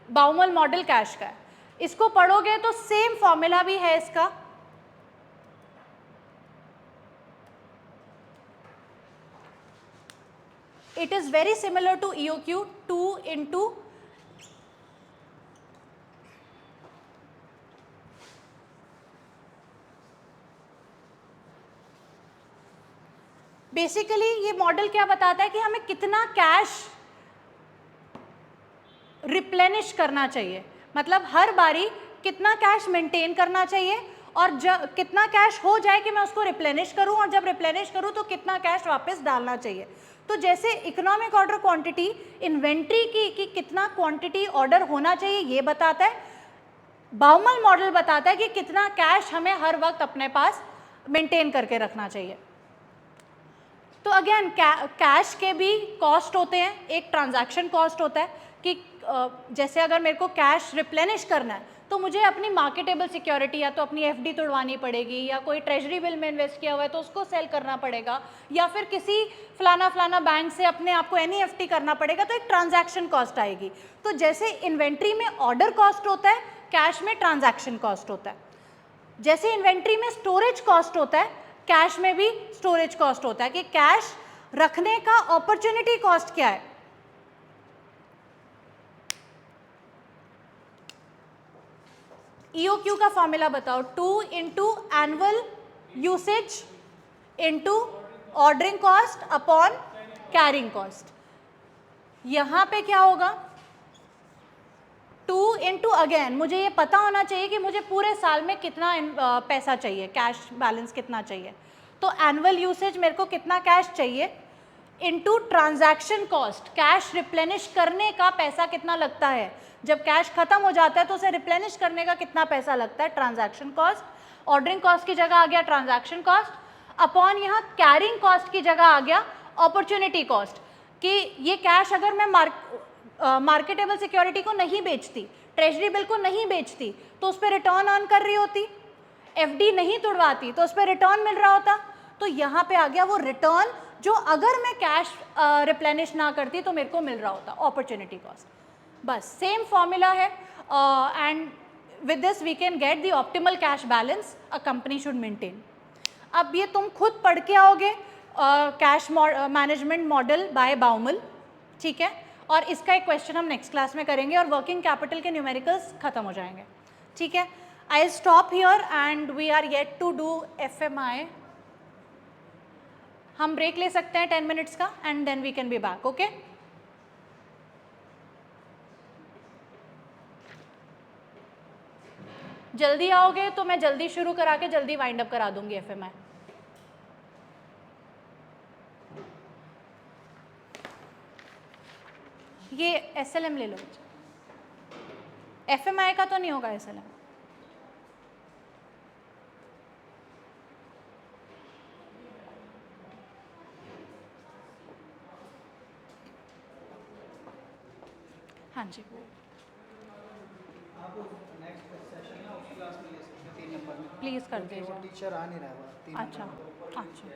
बाउमल मॉडल कैश का है। इसको पढ़ोगे तो सेम फॉर्मूला भी है इसका, it is very similar to EOQ, 2 into basically ये मॉडल क्या बताता है कि हमें कितना कैश रिप्लेनिश करना चाहिए, मतलब हर बारी कितना कैश मेंटेन करना चाहिए और जब कितना कैश हो जाए कि मैं उसको रिप्लेनिश करूं, और जब रिप्लेनिश करूं तो कितना कैश वापस डालना चाहिए। तो जैसे इकोनॉमिक ऑर्डर क्वांटिटी इन्वेंट्री की कितना क्वांटिटी ऑर्डर होना चाहिए ये बताता है, बाउमल मॉडल बताता है कि कितना कैश हमें हर वक्त अपने पास मेंटेन करके रखना चाहिए। तो अगेन कैश के भी कॉस्ट होते हैं, एक ट्रांजैक्शन कॉस्ट होता है कि जैसे अगर मेरे को कैश रिप्लेनिश करना है तो मुझे अपनी मार्केटेबल सिक्योरिटी या तो अपनी FD तोड़वानी पड़ेगी, या कोई ट्रेजरी बिल में इन्वेस्ट किया हुआ है तो उसको सेल करना पड़ेगा, या फिर किसी फलाना बैंक से अपने आप को NEFT करना पड़ेगा, तो एक ट्रांजैक्शन कॉस्ट आएगी। तो जैसे इन्वेंट्री में ऑर्डर कॉस्ट होता है, कैश में ट्रांजैक्शन कॉस्ट होता है। जैसे इन्वेंट्री में स्टोरेज कॉस्ट होता है, कैश में भी स्टोरेज कॉस्ट होता है कि कैश रखने का अपॉर्चुनिटी कॉस्ट क्या है। EOQ का फॉर्मूला बताओ, 2 into annual usage into ordering cost upon carrying cost. यहां पे क्या होगा, 2 into अगेन मुझे ये पता होना चाहिए कि मुझे पूरे साल में कितना पैसा चाहिए, कैश बैलेंस कितना चाहिए। तो एनुअल यूसेज मेरे को कितना कैश चाहिए into transaction cost, cash replenish करने का पैसा कितना लगता है, जब कैश खत्म हो जाता है तो उसे रिप्लेनिश करने का कितना पैसा लगता है, ट्रांजैक्शन कॉस्ट। ऑर्डरिंग कॉस्ट की जगह आ गया ट्रांजैक्शन कॉस्ट, अपॉन यहाँ कैरिंग कॉस्ट की जगह आ गया अपॉर्चुनिटी कॉस्ट, कि ये कैश अगर मैं मार्केटेबल सिक्योरिटी को नहीं बेचती, ट्रेजरी बिल को नहीं बेचती, तो उस पर रिटर्न अर्न कर रही होती, FD नहीं तोड़वाती तो उस पर रिटर्न मिल रहा होता। तो यहाँ पे आ गया वो रिटर्न जो अगर मैं कैश रिप्लेनिश ना करती तो मेरे को मिल रहा होता, अपॉर्चुनिटी कॉस्ट। बस सेम फॉर्मूला है, and with this we can get the optimal cash balance a company should maintain. अब ये तुम खुद पढ़ के आओगे, cash management model by Baumol, ठीक है, और इसका एक क्वेश्चन हम नेक्स्ट क्लास में करेंगे और वर्किंग कैपिटल के न्यूमेरिकल्स खत्म हो जाएंगे, ठीक है। I stop here and we are yet to do FMI। हम ब्रेक ले सकते हैं 10 मिनट्स का and then we can be back, okay. जल्दी आओगे तो मैं जल्दी शुरू करा के जल्दी वाइंड अप करा दूंगी FMI। ये SLM ले लो, FMI का तो नहीं होगा SLM। हाँ जी प्लीज़ कर दीजिए। टीचर आ नहीं रहा है। अच्छा अच्छा